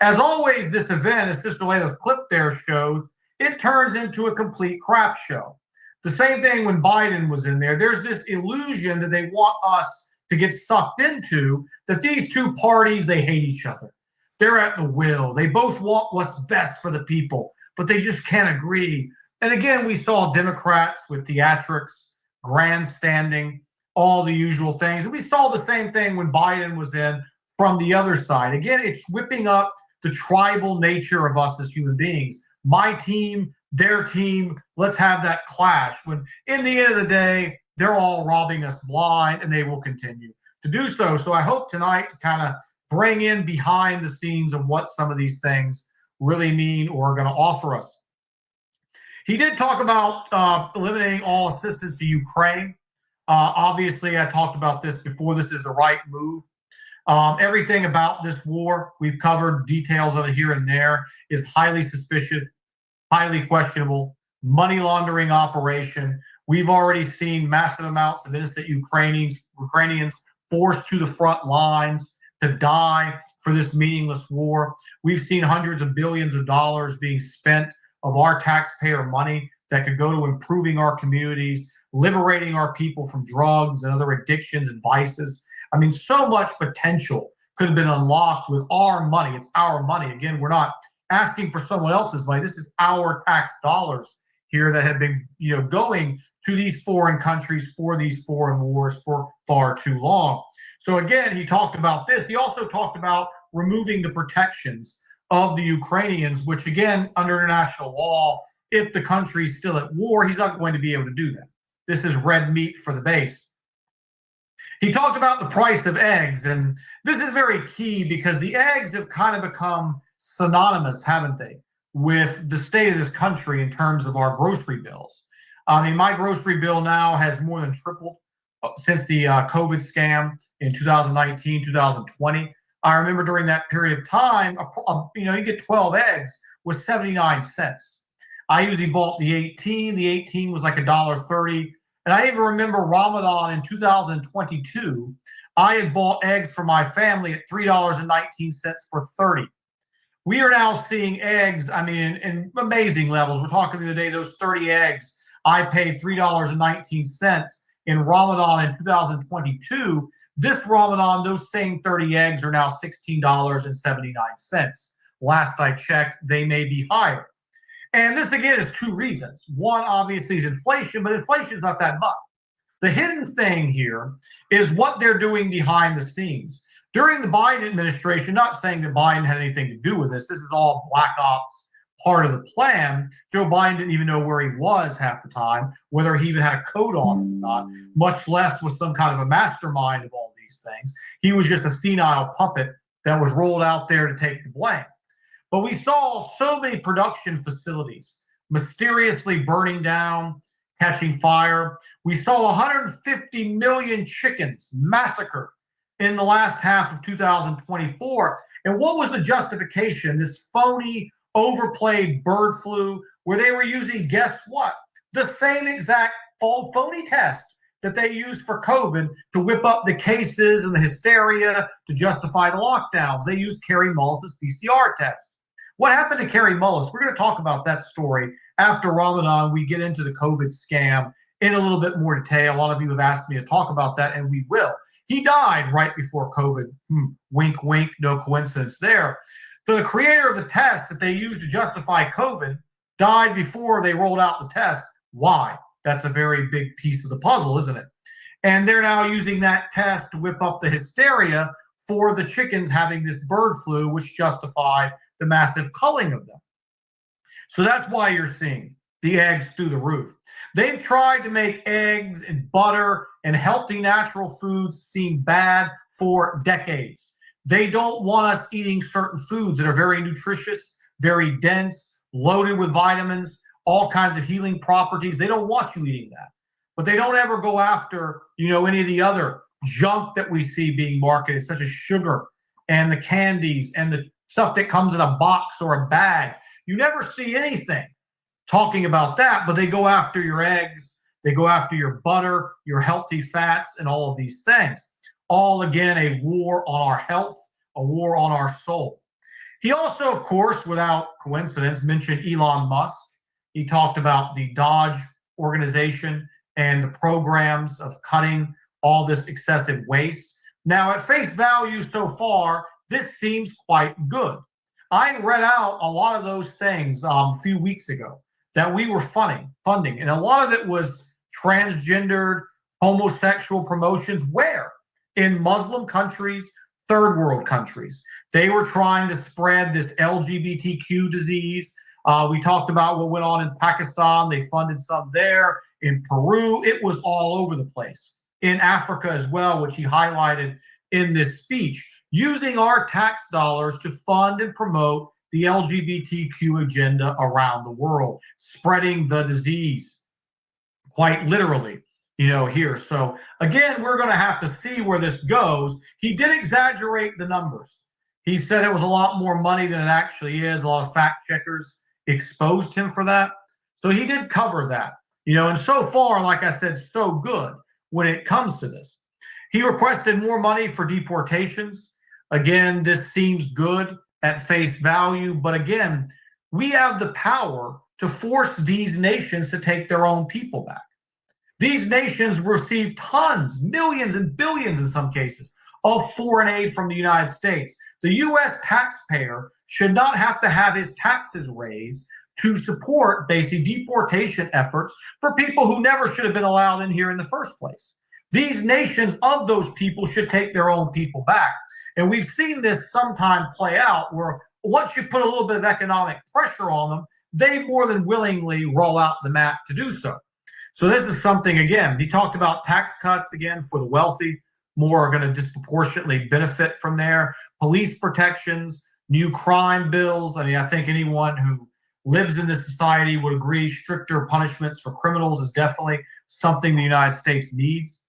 As always, this event, as Sister Laila's clip there shows, it turns into a complete crap show. The same thing when Biden was in there. There's this illusion that they want us to get sucked into, that these two parties, they hate each other. They're at the will. They both want what's best for the people, but they just can't agree. And again, we saw Democrats with theatrics, grandstanding, all the usual things. And we saw the same thing when Biden was in from the other side. Again, it's whipping up the tribal nature of us as human beings. my team, their team, let's have that clash. When in the end of the day, they're all robbing us blind, and they will continue to do so. So I hope tonight to kind of bring in behind the scenes of what some of these things really mean or are going to offer us. He did talk about eliminating all assistance to Ukraine. Obviously, I talked about this before. This is the right move. Everything about this war, we've covered details of it here and there, is highly suspicious, highly questionable, money laundering operation. We've already seen massive amounts of innocent Ukrainians forced to the front lines to die for this meaningless war. We've seen hundreds of billions of dollars being spent of our taxpayer money that could go to improving our communities, liberating our people from drugs and other addictions and vices. I mean, so much potential could have been unlocked with our money. It's our money. Again, we're not asking for someone else's money. This is our tax dollars here that have been, going to these foreign countries for these foreign wars for far too long. So again, he talked about this. He also talked about removing the protections of the Ukrainians, which again, under international law, if the country's still at war, he's not going to be able to do that. This is red meat for the base. He talked about the price of eggs, and this is very key because the eggs have kind of become synonymous, haven't they, with the state of this country in terms of our grocery bills. I mean, my grocery bill now has more than tripled since the COVID scam in 2019, 2020. I remember during that period of time, you get 12 eggs was 79 cents. I usually bought the 18. The 18 was like $1.30. And I even remember Ramadan in 2022, I had bought eggs for my family at $3.19 for 30. We are now seeing eggs, in amazing levels. We're talking the other day, those 30 eggs, I paid $3.19 in Ramadan in 2022. This Ramadan, those same 30 eggs are now $16.79. Last I checked, they may be higher. And this, again, is two reasons. One, obviously, is inflation, but inflation is not that much. The hidden thing here is what they're doing behind the scenes. During the Biden administration, not saying that Biden had anything to do with this is all black ops, part of the plan. Joe Biden didn't even know where he was half the time, whether he even had a coat on or not, much less was some kind of a mastermind of all these things. He was just a senile puppet that was rolled out there to take the blame. But we saw so many production facilities mysteriously burning down, catching fire. We saw 150 million chickens massacred in the last half of 2024. And what was the justification? This phony, overplayed bird flu, where they were using, guess what? The same exact phony test that they used for COVID to whip up the cases and the hysteria to justify the lockdowns. They used Carrie Mullis's PCR test. What happened to Carrie Mullis? We're going to talk about that story after Ramadan. We get into the COVID scam in a little bit more detail. A lot of you have asked me to talk about that, and we will. He died right before COVID. Wink, wink, no coincidence there. So the creator of the test that they used to justify COVID died before they rolled out the test. Why? That's a very big piece of the puzzle, isn't it? And they're now using that test to whip up the hysteria for the chickens having this bird flu, which justified the massive culling of them. So that's why you're seeing the eggs through the roof. They've tried to make eggs and butter and healthy natural foods seem bad for decades. They don't want us eating certain foods that are very nutritious, very dense, loaded with vitamins, all kinds of healing properties. They don't want you eating that. But they don't ever go after, any of the other junk that we see being marketed, such as sugar and the candies and the stuff that comes in a box or a bag. You never see anything talking about that, but they go after your eggs, they go after your butter, your healthy fats, and all of these things. All, again, a war on our health, a war on our soul. He also, of course, without coincidence, mentioned Elon Musk. He talked about the Dodge organization and the programs of cutting all this excessive waste. Now, at face value so far, this seems quite good. I read out a lot of those things a few weeks ago that we were funding, and a lot of it was transgendered, homosexual promotions. Where? In Muslim countries, third world countries. They were trying to spread this LGBTQ disease. We talked about what went on in Pakistan. They funded some there. In Peru, it was all over the place. In Africa as well, which he highlighted in this speech, using our tax dollars to fund and promote the LGBTQ agenda around the world, spreading the disease quite literally, here. So again, we're going to have to see where this goes. He did exaggerate the numbers. He said it was a lot more money than it actually is. A lot of fact checkers exposed him for that. So he did cover that, and so far, like I said, so good when it comes to this. He requested more money for deportations. Again, this seems good at face value, but again, we have the power to force these nations to take their own people back. These nations receive tons, millions and billions in some cases, of foreign aid from the United States. The U.S. taxpayer should not have to have his taxes raised to support basically deportation efforts for people who never should have been allowed in here in the first place. These nations of those people should take their own people back. And we've seen this sometime play out where once you put a little bit of economic pressure on them, they more than willingly roll out the map to do so. So this is something, again, he talked about tax cuts, again, for the wealthy. More are going to disproportionately benefit from there. Police protections, new crime bills. I mean, I think anyone who lives in this society would agree stricter punishments for criminals is definitely something the United States needs.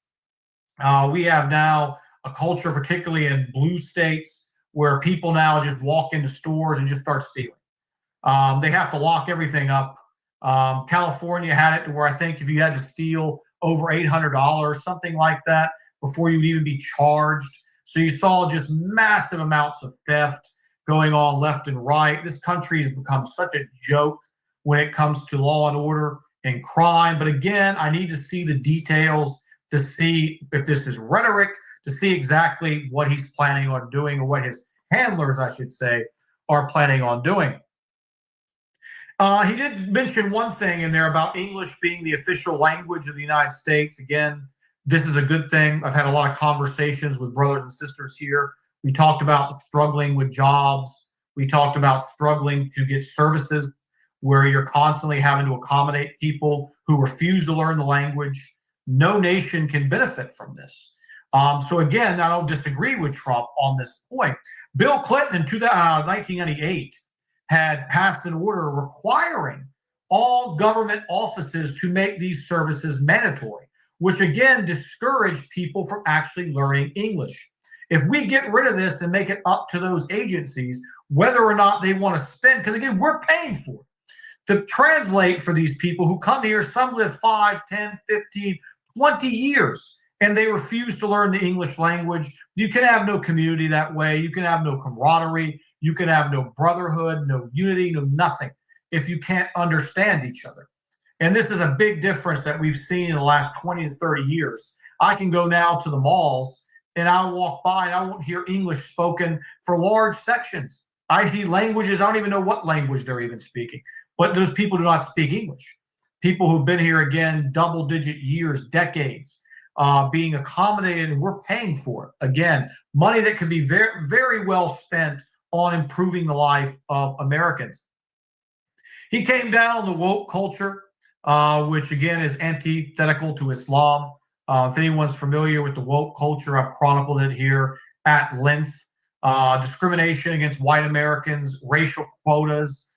We have now a culture, particularly in blue states, where people now just walk into stores and just start stealing. They have to lock everything up. California had it to where I think if you had to steal over $800, something like that, before you'd even be charged. So you saw just massive amounts of theft going on left and right. This country has become such a joke when it comes to law and order and crime. But again, I need to see the details to see if this is rhetoric, to see exactly what he's planning on doing, or what his handlers, I should say, are planning on doing. He did mention one thing in there about English being the official language of the United States. Again, this is a good thing. I've had a lot of conversations with brothers and sisters here. We talked about struggling with jobs. We talked about struggling to get services where you're constantly having to accommodate people who refuse to learn the language. No nation can benefit from this. So again, I don't disagree with Trump on this point. Bill Clinton in 1998 had passed an order requiring all government offices to make these services mandatory, which again discouraged people from actually learning English. If we get rid of this and make it up to those agencies, whether or not they want to spend, because again, we're paying for it, to translate for these people who come here, some live 5, 10, 15, 20 years, and they refuse to learn the English language. You can have no community that way. You can have no camaraderie. You can have no brotherhood, no unity, no nothing if you can't understand each other. And this is a big difference that we've seen in the last 20 to 30 years. I can go now to the malls and I'll walk by and I won't hear English spoken for large sections. I hear languages, I don't even know what language they're even speaking, but those people do not speak English. People who've been here, again, double-digit years, decades, being accommodated, and we're paying for it. Again, money that could be very, very well spent on improving the life of Americans. He came down on the woke culture, which again is antithetical to Islam. If anyone's familiar with the woke culture, I've chronicled it here at length. Discrimination against white Americans, racial quotas,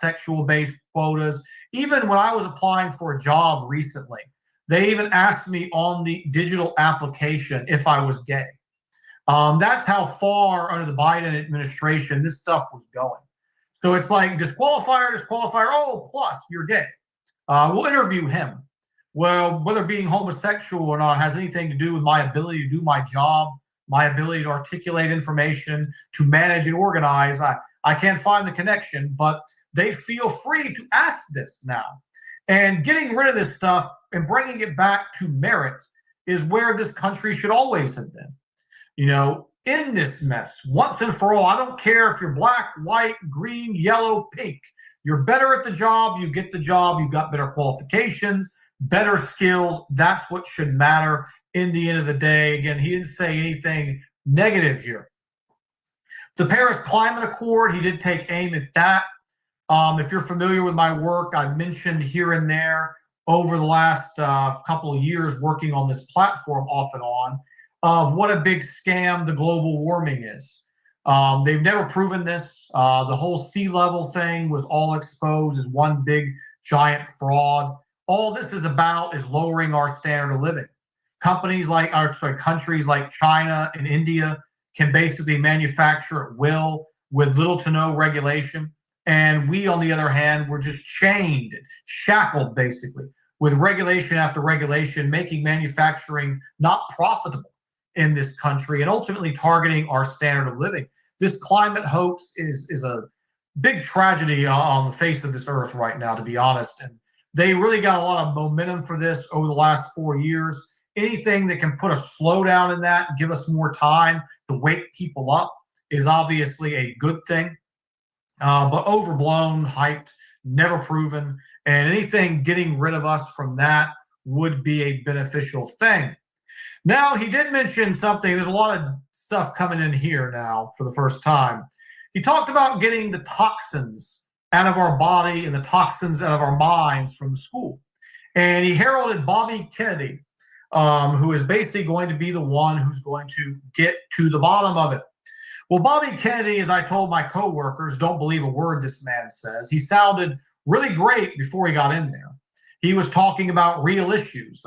sexual-based quotas. Even when I was applying for a job recently, they even asked me on the digital application if I was gay. That's how far under the Biden administration this stuff was going. So it's like disqualifier, oh, plus you're gay. We'll interview him. Well, whether being homosexual or not has anything to do with my ability to do my job, my ability to articulate information, to manage and organize. I can't find the connection, but they feel free to ask this now. And getting rid of this stuff and bringing it back to merit is where this country should always have been. In this mess, once and for all, I don't care if you're black, white, green, yellow, pink. You're better at the job, you get the job, you've got better qualifications, better skills. That's what should matter in the end of the day. Again, he didn't say anything negative here. The Paris Climate Accord, he did take aim at that. If you're familiar with my work, I've mentioned here and there over the last couple of years working on this platform off and on of what a big scam the global warming is. They've never proven this. The whole sea level thing was all exposed as one big giant fraud. All this is about is lowering our standard of living. Countries like China and India can basically manufacture at will with little to no regulation. And we, on the other hand, were just chained, shackled basically with regulation after regulation, making manufacturing not profitable in this country and ultimately targeting our standard of living. This climate hoax is a big tragedy on the face of this earth right now, to be honest. And they really got a lot of momentum for this over the last 4 years. Anything that can put a slowdown in that and give us more time to wake people up is obviously a good thing. But overblown, hyped, never proven, and anything getting rid of us from that would be a beneficial thing. Now, he did mention something. There's a lot of stuff coming in here now for the first time. He talked about getting the toxins out of our body and the toxins out of our minds from school. And he heralded Bobby Kennedy, who is basically going to be the one who's going to get to the bottom of it. Well, Bobby Kennedy, as I told my coworkers, don't believe a word this man says. He sounded really great before he got in there. He was talking about real issues,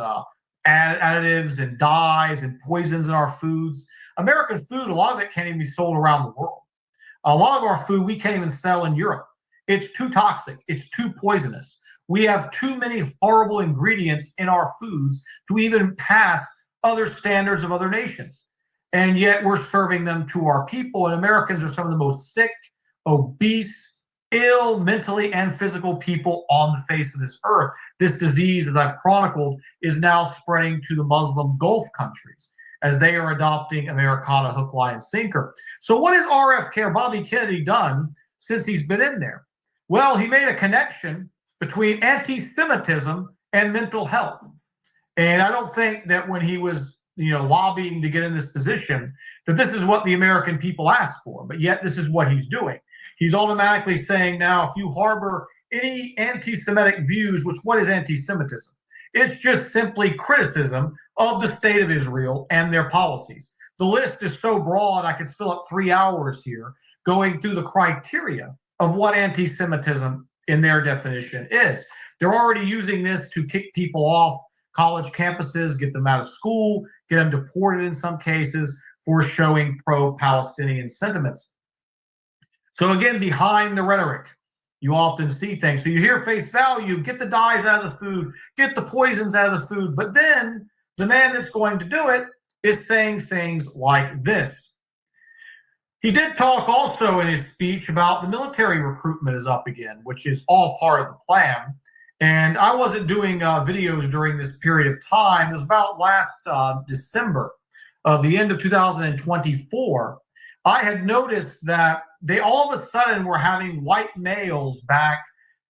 additives and dyes and poisons in our foods. American food, a lot of it can't even be sold around the world. A lot of our food we can't even sell in Europe. It's too toxic. It's too poisonous. We have too many horrible ingredients in our foods to even pass other standards of other nations. And yet we're serving them to our people. And Americans are some of the most sick, obese, ill, mentally and physical people on the face of this earth. This disease, as I've chronicled, is now spreading to the Muslim Gulf countries as they are adopting Americana hook, line, and sinker. So what has RFK or Bobby Kennedy done since he's been in there? Well, he made a connection between anti-Semitism and mental health. And I don't think that when he was lobbying to get in this position, that this is what the American people asked for, but yet this is what he's doing. He's automatically saying now, if you harbor any anti-Semitic views, which what is anti-Semitism? It's just simply criticism of the state of Israel and their policies. The list is so broad, I could fill up 3 hours here going through the criteria of what anti-Semitism in their definition is. They're already using this to kick people off college campuses, get them out of school, get them deported in some cases for showing pro-Palestinian sentiments. So again, behind the rhetoric, you often see things. So you hear face value, get the dyes out of the food, get the poisons out of the food. But then the man that's going to do it is saying things like this. He did talk also in his speech about the military recruitment is up again, which is all part of the plan. And I wasn't doing videos during this period of time. It was about last December of the end of 2024. I had noticed that they all of a sudden were having white males back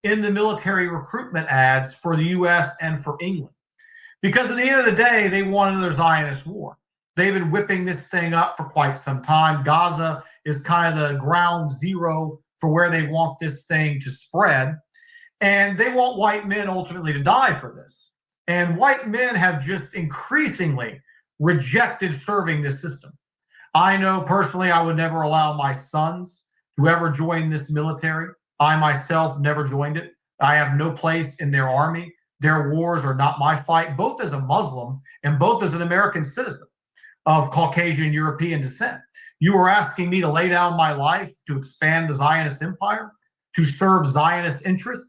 in the military recruitment ads for the U.S. and for England. Because at the end of the day, they wanted another Zionist war. They've been whipping this thing up for quite some time. Gaza is kind of the ground zero for where they want this thing to spread. And they want white men ultimately to die for this. And white men have just increasingly rejected serving this system. I know personally I would never allow my sons to ever join this military. I myself never joined it. I have no place in their army. Their wars are not my fight, both as a Muslim and both as an American citizen of Caucasian European descent. You are asking me to lay down my life to expand the Zionist empire, to serve Zionist interests.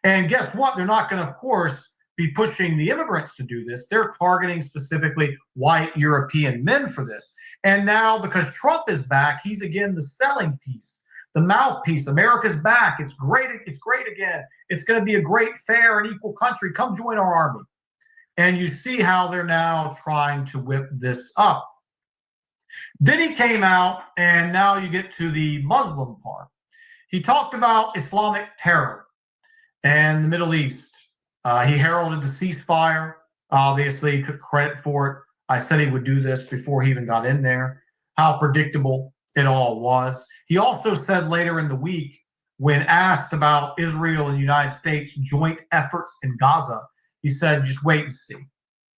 And guess what? They're not going to, of course, be pushing the immigrants to do this. They're targeting specifically white European men for this. And now, because Trump is back, he's again the selling piece, the mouthpiece. America's back. It's great. It's great again. It's going to be a great, fair, and equal country. Come join our army. And you see how they're now trying to whip this up. Then he came out, and now you get to the Muslim part. He talked about Islamic terror and the Middle East. He heralded the ceasefire. Obviously, he took credit for it. I said he would do this before he even got in there. How predictable it all was. He also said later in the week when asked about Israel and the United States joint efforts in Gaza, he said, just wait and see,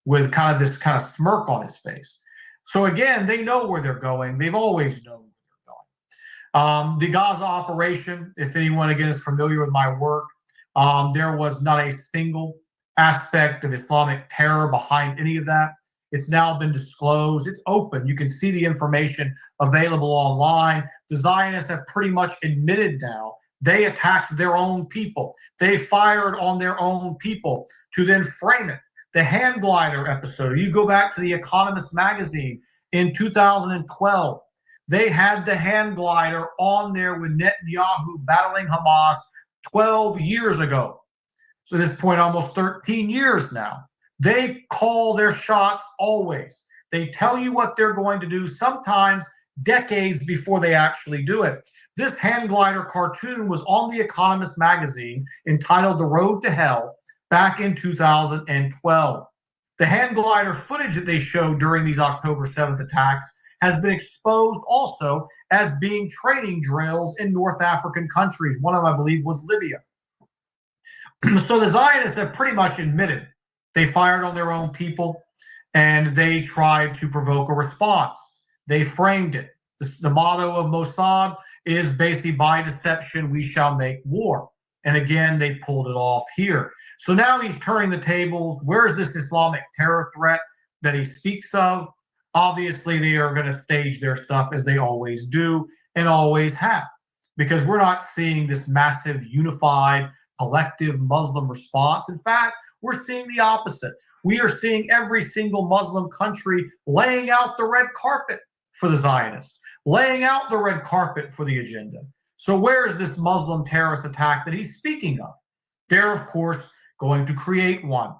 with kind of this kind of smirk on his face. So again, they know where they're going. They've always known where they're going. The Gaza operation, if anyone again is familiar with my work, there was not a single aspect of Islamic terror behind any of that. It's now been disclosed. It's open. You can see the information available online. The Zionists have pretty much admitted now they attacked their own people. They fired on their own people to then frame it. The hand glider episode, you go back to the Economist magazine in 2012, they had the hand glider on there with Netanyahu battling Hamas 12 years ago. So at this point, almost 13 years now. They call their shots always. They tell you what they're going to do, sometimes decades before they actually do it. This hand glider cartoon was on the Economist magazine entitled The Road to Hell back in 2012. The hand glider footage that they showed during these October 7th attacks has been exposed also as being training drills in North African countries. One of them, I believe, was Libya. So the Zionists have pretty much admitted they fired on their own people and they tried to provoke a response. They framed it. The motto of Mossad is basically, by deception, we shall make war. And again, they pulled it off here. So now he's turning the table. Where's this Islamic terror threat that he speaks of? Obviously, they are going to stage their stuff as they always do and always have, because we're not seeing this massive, unified, collective Muslim response. In fact, we're seeing the opposite. We are seeing every single Muslim country laying out the red carpet for the Zionists, laying out the red carpet for the agenda. So where's this Muslim terrorist attack that he's speaking of? They're, of course, going to create one.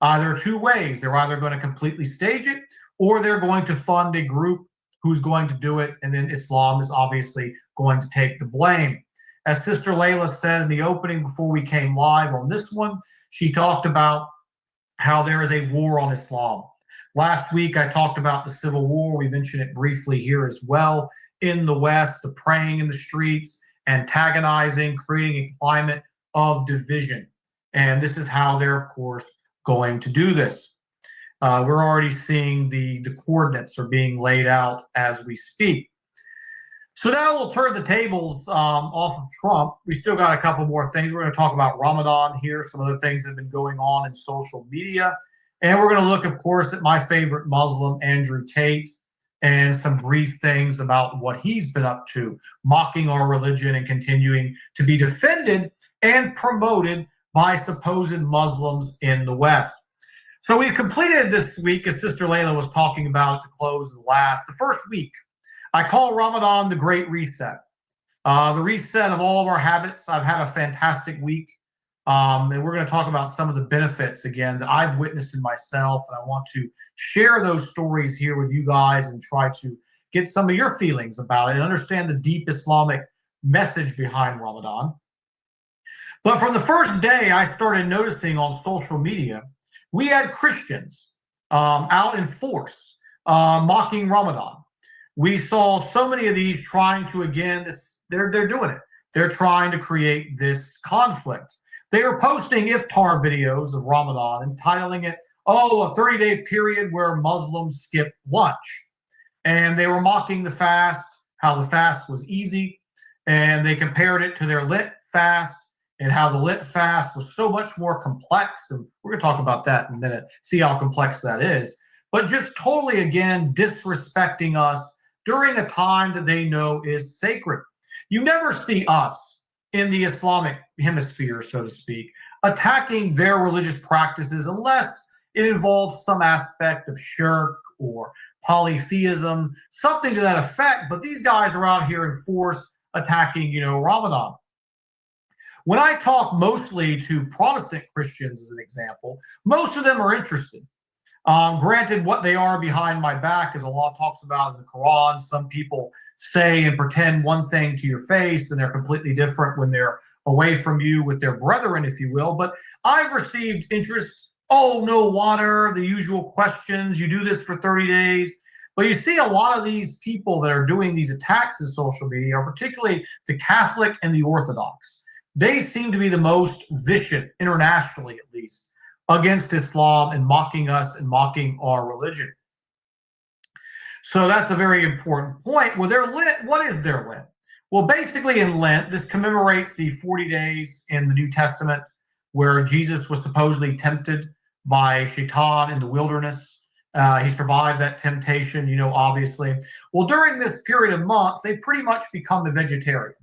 There are two ways. They're either going to completely stage it, or they're going to fund a group who's going to do it, and then Islam is obviously going to take the blame. As Sister Laila said in the opening before we came live on this one, she talked about how there is a war on Islam. Last week, I talked about the Civil War. We mentioned it briefly here as well. In the West, the praying in the streets, antagonizing, creating a climate of division. And this is how they're, of course, going to do this. We're already seeing the coordinates are being laid out as we speak. So now we'll turn the tables off of Trump. We still got a couple more things. We're going to talk about Ramadan here, some other things that have been going on in social media. And we're going to look, of course, at my favorite Muslim, Andrew Tate, and some brief things about what he's been up to, mocking our religion and continuing to be defended and promoted by supposed Muslims in the West. So we've completed this week, as Sister Laila was talking about at the close of the first week. I call Ramadan the Great Reset. The reset of all of our habits. I've had a fantastic week. And we're going to talk about some of the benefits, again, that I've witnessed in myself. And I want to share those stories here with you guys and try to get some of your feelings about it and understand the deep Islamic message behind Ramadan. But from the first day, I started noticing on social media, we had Christians out in force mocking Ramadan. We saw so many of these trying to, again, they're doing it. They're trying to create this conflict. They are posting iftar videos of Ramadan, entitling it, a 30-day period where Muslims skip lunch. And they were mocking the fast, how the fast was easy. And they compared it to their lit fast and how the lit fast was so much more complex. And we're going to talk about that in a minute, see how complex that is. But just totally, again, disrespecting us during a time that they know is sacred. You never see us in the Islamic hemisphere, so to speak, attacking their religious practices unless it involves some aspect of shirk or polytheism, something to that effect. But these guys are out here in force attacking, Ramadan. When I talk mostly to Protestant Christians, as an example, most of them are interested. Granted, what they are behind my back, as Allah talks about in the Quran, some people say and pretend one thing to your face, and they're completely different when they're away from you with their brethren, if you will. But I've received interest. Oh, no water, the usual questions. You do this for 30 days. But you see a lot of these people that are doing these attacks in social media are particularly the Catholic and the Orthodox. They seem to be the most vicious, internationally at least, against Islam and mocking us and mocking our religion. So that's a very important point. Well, their Lent, what is their Lent? Well, basically in Lent, this commemorates the 40 days in the New Testament where Jesus was supposedly tempted by Shaitan in the wilderness. He survived that temptation, obviously. Well, during this period of months, they pretty much become a vegetarian.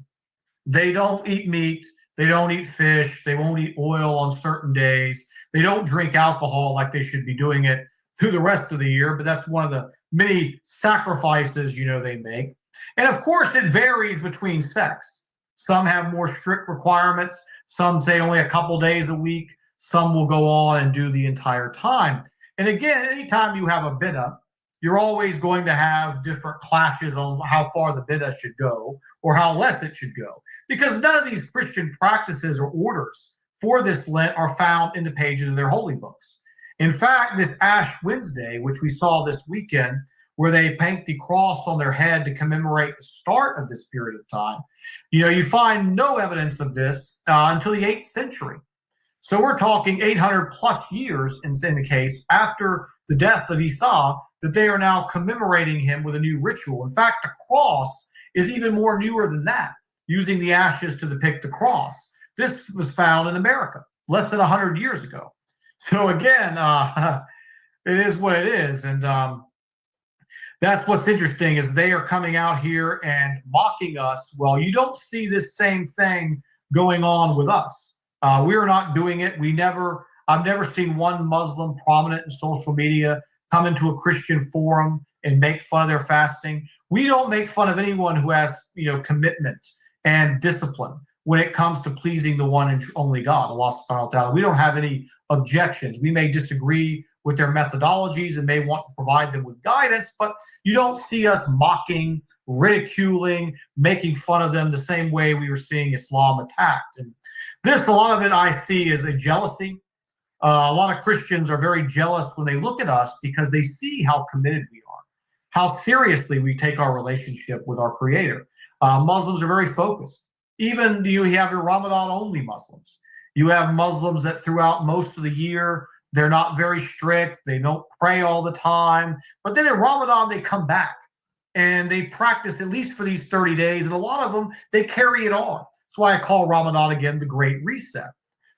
They don't eat meat. They don't eat fish. They won't eat oil on certain days. They don't drink alcohol like they should be doing it through the rest of the year, but that's one of the many sacrifices, they make. And of course, it varies between sects. Some have more strict requirements. Some say only a couple days a week. Some will go on and do the entire time. And again, anytime you have a bid'ah, you're always going to have different clashes on how far the bid'ah should go or how less it should go. Because none of these Christian practices or orders for this Lent are found in the pages of their holy books. In fact, this Ash Wednesday, which we saw this weekend, where they paint the cross on their head to commemorate the start of this period of time, you find no evidence of this until the 8th century. So we're talking 800 plus years in the case after the death of Isa that they are now commemorating him with a new ritual. In fact, the cross is even more newer than that, using the ashes to depict the cross. This was found in America less than 100 years ago. So again, it is what it is. And that's what's interesting is they are coming out here and mocking us. Well, you don't see this same thing going on with us. We are not doing it. I've never seen one Muslim prominent in social media come into a Christian forum and make fun of their fasting. We don't make fun of anyone who has, commitment and discipline when it comes to pleasing the one and only God, Allah subhanahu wa ta'ala. We don't have any objections. We may disagree with their methodologies and may want to provide them with guidance, but you don't see us mocking, ridiculing, making fun of them the same way we were seeing Islam attacked. And a lot of it I see is a jealousy. A lot of Christians are very jealous when they look at us because they see how committed we are, how seriously we take our relationship with our Creator. Muslims are very focused. Even you have your Ramadan only Muslims. You have Muslims that throughout most of the year, they're not very strict. They don't pray all the time. But then in Ramadan, they come back and they practice at least for these 30 days. And a lot of them, they carry it on. That's why I call Ramadan again the Great Reset.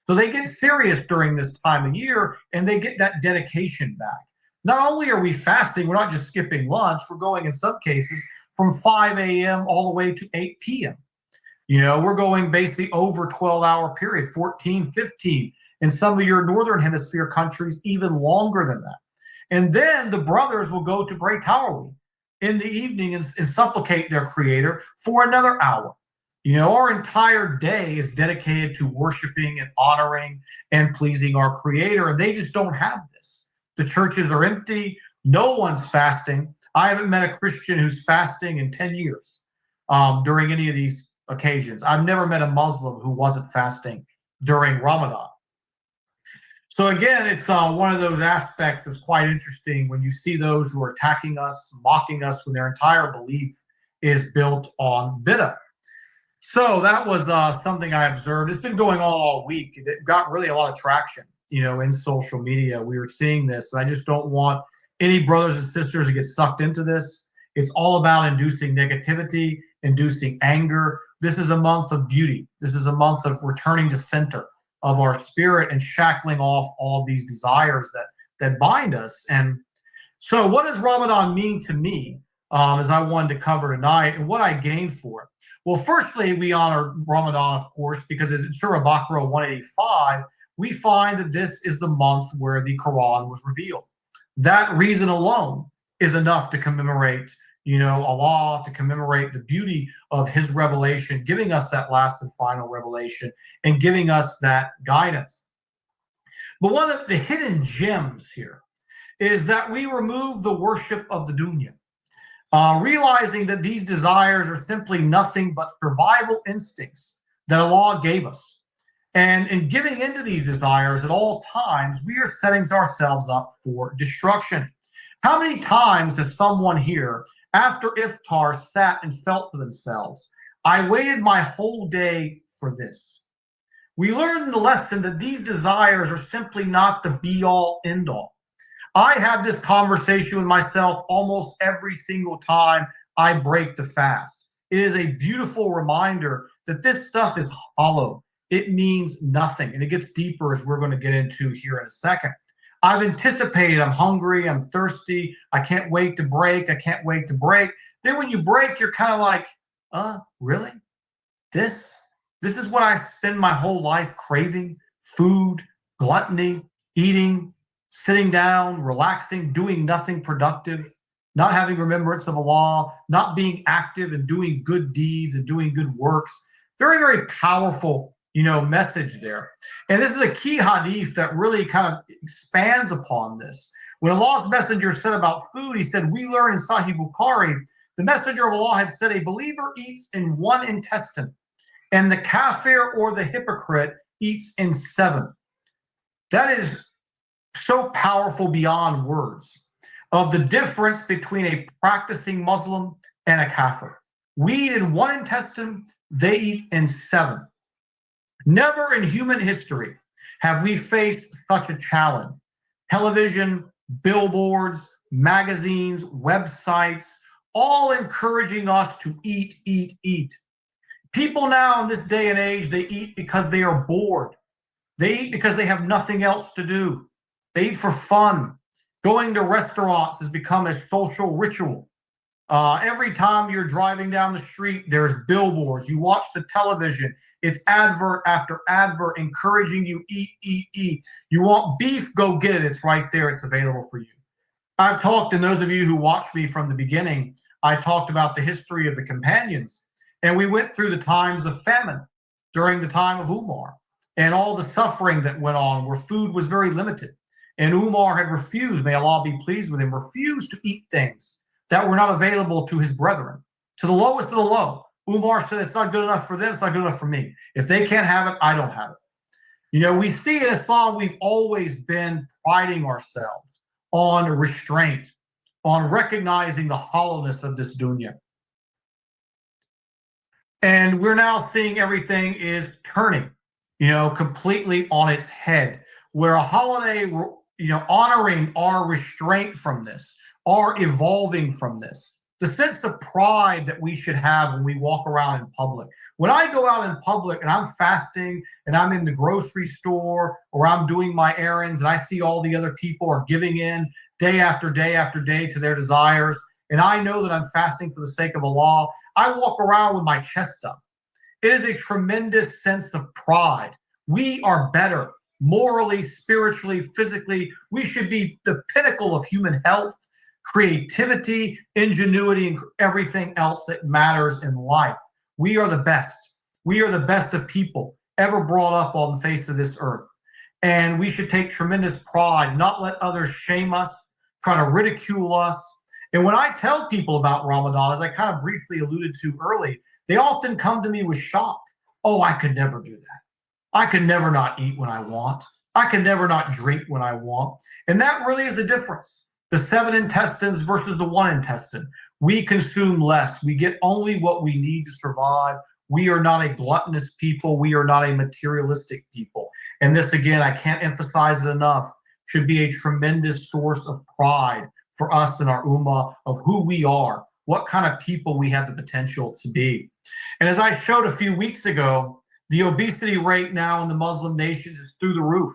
So they get serious during this time of year and they get that dedication back. Not only are we fasting, we're not just skipping lunch. We're going in some cases from 5 a.m. all the way to 8 p.m. We're going basically over 12-hour period, 14, 15. In some of your Northern Hemisphere countries, even longer than that. And then the brothers will go to pray Tarawih in the evening and supplicate their Creator for another hour. Our entire day is dedicated to worshiping and honoring and pleasing our Creator, and they just don't have this. The churches are empty. No one's fasting. I haven't met a Christian who's fasting in 10 years during any of these occasions. I've never met a Muslim who wasn't fasting during Ramadan. So again, it's one of those aspects that's quite interesting when you see those who are attacking us, mocking us when their entire belief is built on bid'ah. So that was something I observed. It's been going on all week. It got really a lot of traction, in social media. We were seeing this. And I just don't want any brothers and sisters to get sucked into this. It's all about inducing negativity, inducing anger. This is a month of beauty. This is a month of returning to center of our spirit and shackling off all of these desires that bind us. And so what does Ramadan mean to me, as I wanted to cover tonight, and what I gained for it? Well, firstly, we honor Ramadan, of course, because in Surah Baqarah 185, we find that this is the month where the Quran was revealed. That reason alone is enough to commemorate Allah, to commemorate the beauty of his revelation, giving us that last and final revelation and giving us that guidance. But one of the hidden gems here is that we remove the worship of the dunya, realizing that these desires are simply nothing but survival instincts that Allah gave us. And in giving into these desires at all times, we are setting ourselves up for destruction. How many times has someone here, after iftar, sat and felt to themselves, I waited my whole day for this? We learned the lesson that these desires are simply not the be-all, end-all. I have this conversation with myself almost every single time I break the fast. It is a beautiful reminder that this stuff is hollow. It means nothing. And it gets deeper, as we're going to get into here in a second. I've anticipated, I'm hungry, I'm thirsty, I can't wait to break, I can't wait to break. Then when you break, you're kind of like, really? This is what I spend my whole life craving: food, gluttony, eating, sitting down, relaxing, doing nothing productive, not having remembrance of Allah, not being active and doing good deeds and doing good works. Very, very powerful, message there. And this is a key hadith that really kind of expands upon this. When Allah's messenger said about food, he said, we learn in Sahih Bukhari, the messenger of Allah had said, a believer eats in one intestine, and the kafir or the hypocrite eats in 7. That is so powerful beyond words of the difference between a practicing Muslim and a kafir. We eat in one intestine, they eat in 7. Never in human history have we faced such a challenge. Television, billboards, magazines, websites, all encouraging us to eat, eat, eat. People now in this day and age, they eat because they are bored. They eat because they have nothing else to do. They eat for fun. Going to restaurants has become a social ritual. Every time you're driving down the street, there's billboards. You watch the television. It's advert after advert encouraging you eat, eat, eat. You want beef? Go get it. It's right there. It's available for you. I've talked, and those of you who watched me from the beginning, I talked about the history of the companions. And we went through the times of famine during the time of Umar and all the suffering that went on where food was very limited. And Umar had refused, may Allah be pleased with him, refused to eat things that were not available to his brethren. To the lowest of the low. Umar said, it's not good enough for them, it's not good enough for me. If they can't have it, I don't have it. We see in Islam, we've always been priding ourselves on restraint, on recognizing the hollowness of this dunya. And we're now seeing everything is turning, completely on its head, where a holiday, honoring our restraint from this, our evolving from this, the sense of pride that we should have when we walk around in public. When I go out in public and I'm fasting and I'm in the grocery store or I'm doing my errands and I see all the other people are giving in day after day after day to their desires, and I know that I'm fasting for the sake of Allah, I walk around with my chest up. It is a tremendous sense of pride. We are better morally, spiritually, physically. We should be the pinnacle of human health, creativity, ingenuity, and everything else that matters in life. We are the best. We are the best of people ever brought up on the face of this earth. And we should take tremendous pride, not let others shame us, try to ridicule us. And when I tell people about Ramadan, as I kind of briefly alluded to early, they often come to me with shock. Oh, I could never do that. I could never not eat when I want. I could never not drink when I want. And that really is the difference. The 7 intestines versus the 1 intestine. We consume less. We get only what we need to survive. We are not a gluttonous people. We are not a materialistic people. And this, again, I can't emphasize it enough, should be a tremendous source of pride for us in our ummah of who we are, what kind of people we have the potential to be. And as I showed a few weeks ago, the obesity rate now in the Muslim nations is through the roof.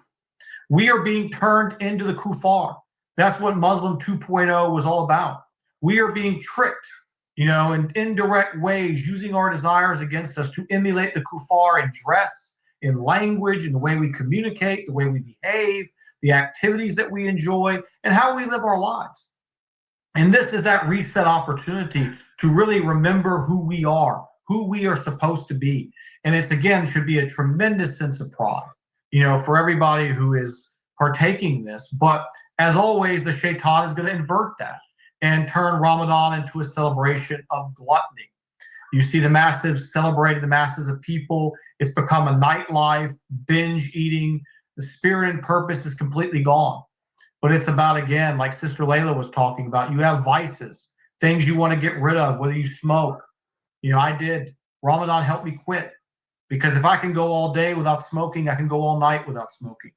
We are being turned into the kuffar. That's what Muslim 2.0 was all about. We are being tricked, in indirect ways, using our desires against us to emulate the kuffar in dress, in language, in the way we communicate, the way we behave, the activities that we enjoy, and how we live our lives. And this is that reset opportunity to really remember who we are supposed to be. And it's, again, should be a tremendous sense of pride, for everybody who is partaking in this. But as always, the shaitan is going to invert that and turn Ramadan into a celebration of gluttony. You see the masses celebrating the masses of people. It's become a nightlife, binge eating. The spirit and purpose is completely gone. but it's about, again, like Sister Laila was talking about, you have vices, things you want to get rid of, whether you smoke. I did. Ramadan helped me quit, because if I can go all day without smoking, I can go all night without smoking.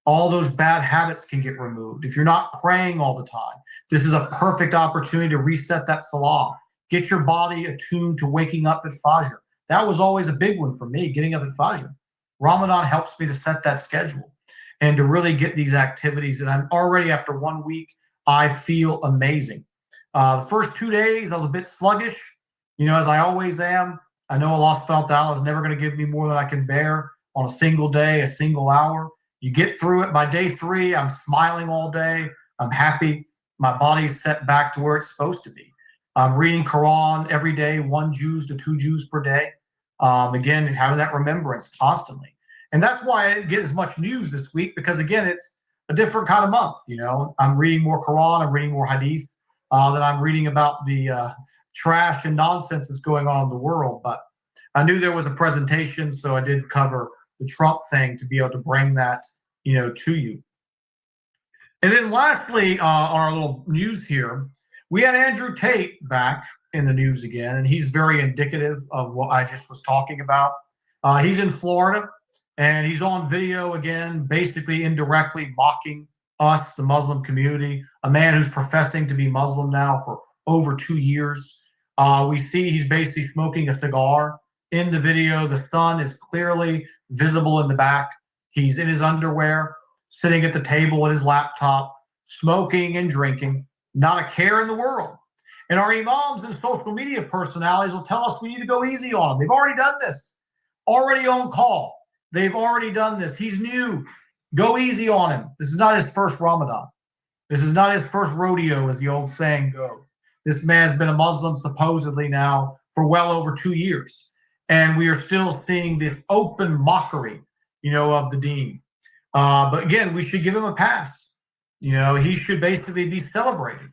All those bad habits can get removed. If you're not praying all the time, this is a perfect opportunity to reset that salah. Get your body attuned to waking up at Fajr. That was always a big one for me, getting up at Fajr. Ramadan helps me to set that schedule and to really get these activities. And I'm already, after 1 week, I feel amazing. The first 2 days, I was a bit sluggish, as I always am. I know Allah subhanahu wa ta'ala is never going to give me more than I can bear on a single day, a single hour. You get through it. By day 3, I'm smiling all day. I'm happy. My body's set back to where it's supposed to be. I'm reading Quran every day, 1 juz to 2 juz per day. Again, having that remembrance constantly. And that's why I didn't get as much news this week, because, again, it's a different kind of month. I'm reading more Quran, I'm reading more hadith than I'm reading about the trash and nonsense that's going on in the world. But I knew there was a presentation, so I did cover the Trump thing to be able to bring that, to you. And then lastly, on our little news here, we had Andrew Tate back in the news again, and he's very indicative of what I just was talking about. He's in Florida, and he's on video again, basically indirectly mocking us, the Muslim community, a man who's professing to be Muslim now for over 2 years. We see he's basically smoking a cigar in the video. The sun is clearly visible in the back. He's in his underwear, sitting at the table with his laptop, smoking and drinking, not a care in the world. And our imams and social media personalities will tell us we need to go easy on him. They've already done this, already on call. They've already done this. He's new. Go easy on him. This is not his first Ramadan. This is not his first rodeo, as the old saying goes. This man's been a Muslim supposedly now for well over 2 years. And we are still seeing this open mockery, of the deen. But again, we should give him a pass. He should basically be celebrated.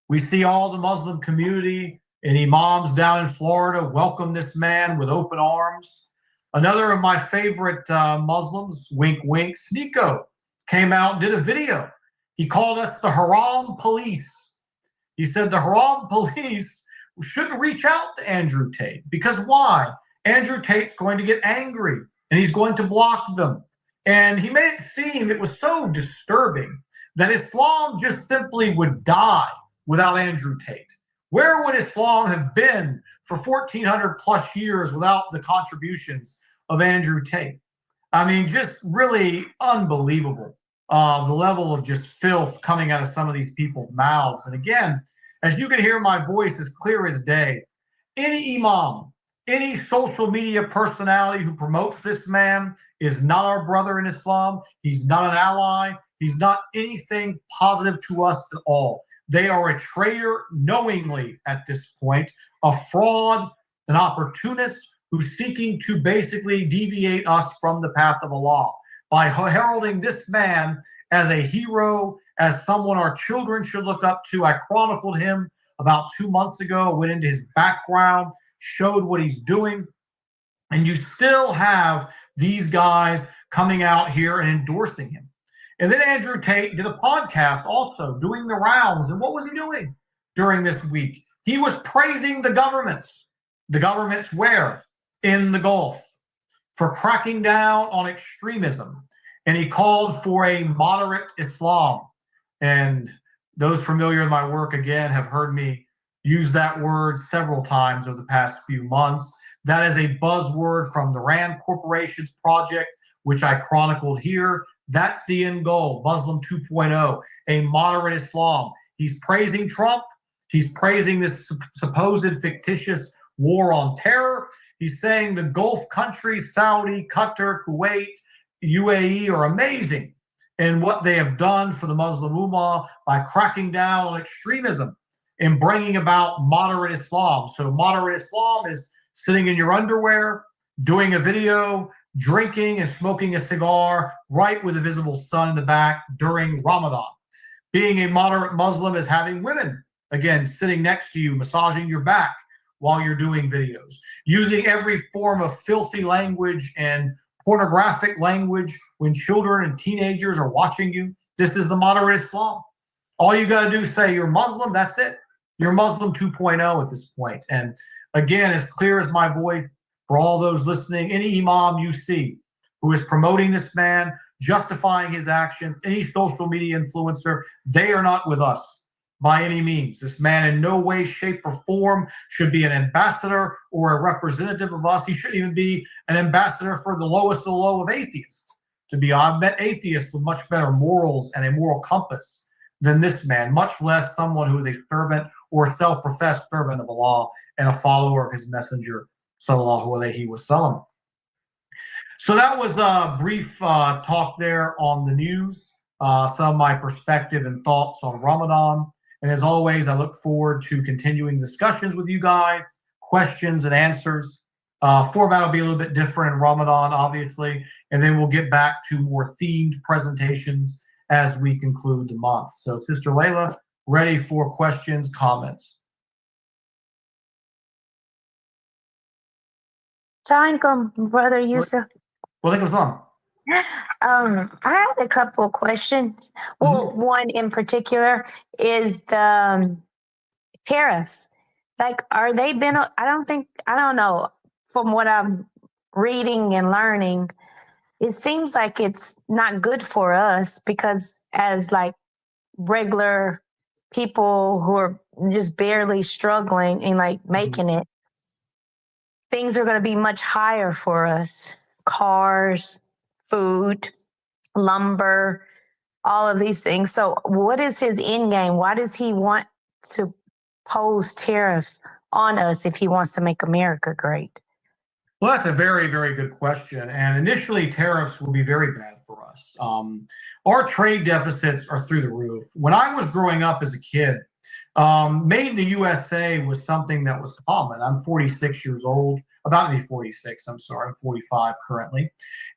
We see all the Muslim community and imams down in Florida welcome this man with open arms. Another of my favorite Muslims, wink, wink, Sneeko, came out and did a video. He called us the Haram police. He said the Haram police shouldn't reach out to Andrew Tate. Because why? Andrew Tate's going to get angry, and he's going to block them. And he made it seem it was so disturbing that Islam just simply would die without Andrew Tate. Where would Islam have been for 1,400 plus years without the contributions of Andrew Tate? I mean, just really unbelievable. The level of just filth coming out of some of these people's mouths. And again, as you can hear, my voice is clear as day. Any imam, any social media personality who promotes this man is not our brother in Islam. He's not an ally. He's not anything positive to us at all. They are a traitor knowingly at this point, a fraud, an opportunist who's seeking to basically deviate us from the path of Allah by heralding this man as a hero, as someone our children should look up to. I chronicled him about 2 months ago, went into his background, showed what he's doing. And you still have these guys coming out here and endorsing him. And then Andrew Tate did a podcast also doing the rounds. And what was he doing during this week? He was praising the governments. The governments where? In the Gulf, for cracking down on extremism. And he called for a moderate Islam. And those familiar with my work, again, have heard me use that word several times over the past few months. That is a buzzword from the Rand Corporation's project, which I chronicled here. That's the end goal, Muslim 2.0, a moderate Islam. He's praising Trump. He's praising this supposed fictitious war on terror. He's saying the Gulf countries, Saudi, Qatar, Kuwait, UAE are amazing in what they have done for the Muslim Ummah by cracking down on extremism and bringing about moderate Islam. So moderate Islam is sitting in your underwear, doing a video, drinking and smoking a cigar right with a visible sun in the back during Ramadan. Being a moderate Muslim is having women, again, sitting next to you, massaging your back while you're doing videos, using every form of filthy language and pornographic language when children and teenagers are watching you. This is the moderate Islam. All you got to do is say you're Muslim, that's it. You're Muslim 2.0 at this point. And again, as clear as my voice, for all those listening, any imam you see who is promoting this man, justifying his actions, any social media influencer, they are not with us by any means. This man in no way, shape, or form should be an ambassador or a representative of us. He shouldn't even be an ambassador for the lowest of the low of atheists. To be honest, I've met atheists with much better morals and a moral compass than this man, much less someone who is a servant or a self-professed servant of Allah and a follower of his messenger, sallallahu alaihi wasallam. So that was a brief talk there on the news, some of my perspective and thoughts on Ramadan. And as always, I look forward to continuing discussions with you guys, questions and answers. Format will be a little bit different in Ramadan, obviously, and then we'll get back to more themed presentations as we conclude the month. So, Sister Laila, ready for questions, comments? Assalamualaikum, Brother Yusuf. Waalaikumsalam. I had a couple of questions. Well, one in particular is the tariffs. Like, are they been? I don't know. From what I'm reading and learning, it seems like it's not good for us because as like regular people who are just barely struggling and like making it, things are going to be much higher for us. Cars, food, lumber, all of these things. So what is his end game? Why does he want to pose tariffs on us if he wants to make America great? Well, that's a very, very good question. And initially, tariffs will be very bad for us. Our trade deficits are through the roof. When I was growing up as a kid, made in the USA was something that was common. I'm 46 years old, about to be 46. I'm sorry, I'm 45 currently.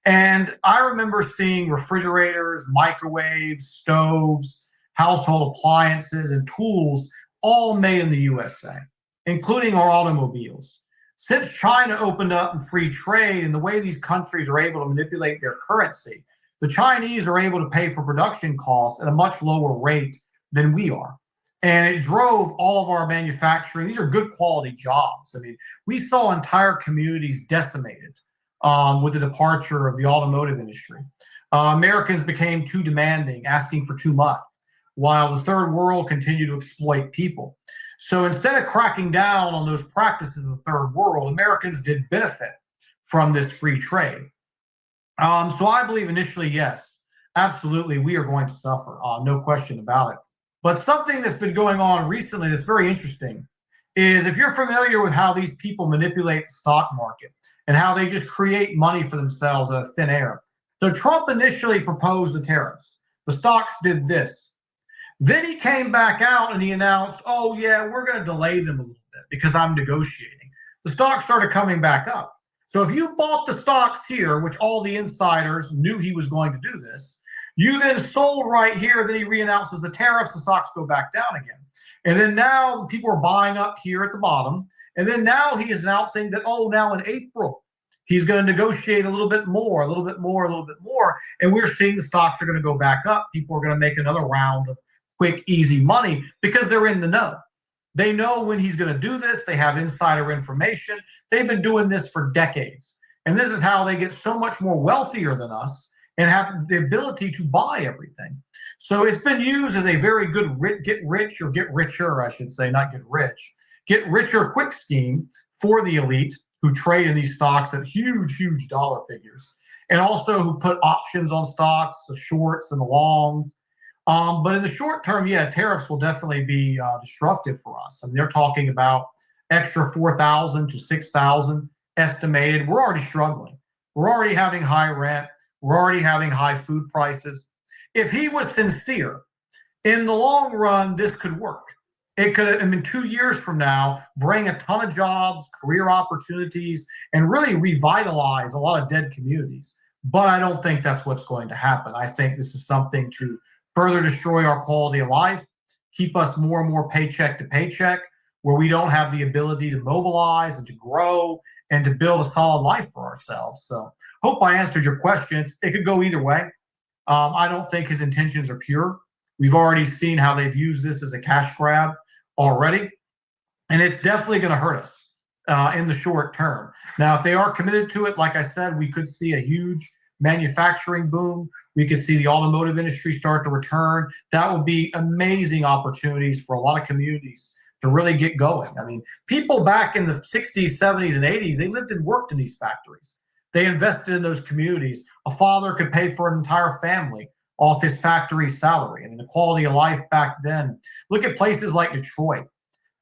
And I remember seeing refrigerators, microwaves, stoves, household appliances, and tools all made in the USA, including our automobiles. Since China opened up in free trade and the way these countries are able to manipulate their currency, the Chinese are able to pay for production costs at a much lower rate than we are. And it drove all of our manufacturing. These are good quality jobs. I mean, we saw entire communities decimated with the departure of the automotive industry. Americans became too demanding, asking for too much, while the third world continued to exploit people. So instead of cracking down on those practices in the third world, Americans did benefit from this free trade. So I believe initially, yes, absolutely, we are going to suffer, no question about it. But something that's been going on recently that's very interesting is if you're familiar with how these people manipulate the stock market and how they just create money for themselves out of thin air. So Trump initially proposed the tariffs. The stocks did this. Then he came back out and he announced, oh, yeah, we're going to delay them a little bit because I'm negotiating. The stocks started coming back up. So if you bought the stocks here, which all the insiders knew he was going to do this, you then sold right here. Then he reannounces the tariffs, the stocks go back down again. And then now people are buying up here at the bottom. And then now he is announcing that, oh, now in April, he's going to negotiate a little bit more, a little bit more, a little bit more. And we're seeing the stocks are going to go back up. People are going to make another round of quick, easy money because they're in the know. They know when he's going to do this. They have insider information. They've been doing this for decades. And this is how they get so much more wealthier than us and have the ability to buy everything. So it's been used as a very good get rich or get richer, I should say, not get rich, get richer quick scheme for the elite who trade in these stocks at huge, huge dollar figures. And also who put options on stocks, the shorts and the longs. But in the short term, yeah, tariffs will definitely be destructive for us. I mean, they're talking about extra 4,000 to 6,000 estimated. We're already struggling. We're already having high rent. We're already having high food prices. If he was sincere, in the long run, this could work. It could, I mean, 2 years from now, bring a ton of jobs, career opportunities, and really revitalize a lot of dead communities. But I don't think that's what's going to happen. I think this is something to further destroy our quality of life, keep us more and more paycheck to paycheck, where we don't have the ability to mobilize and to grow and to build a solid life for ourselves. So hope I answered your questions. It could go either way. I don't think his intentions are pure. We've already seen how they've used this as a cash grab already, and it's definitely going to hurt us in the short term. Now, if they are committed to it, like I said, we could see a huge manufacturing boom. We could see the automotive industry start to return. That would be amazing opportunities for a lot of communities to really get going. I mean, people back in the 60s, 70s, and 80s, they lived and worked in these factories. They invested in those communities. A father could pay for an entire family off his factory salary. I mean, the quality of life back then. Look at places like Detroit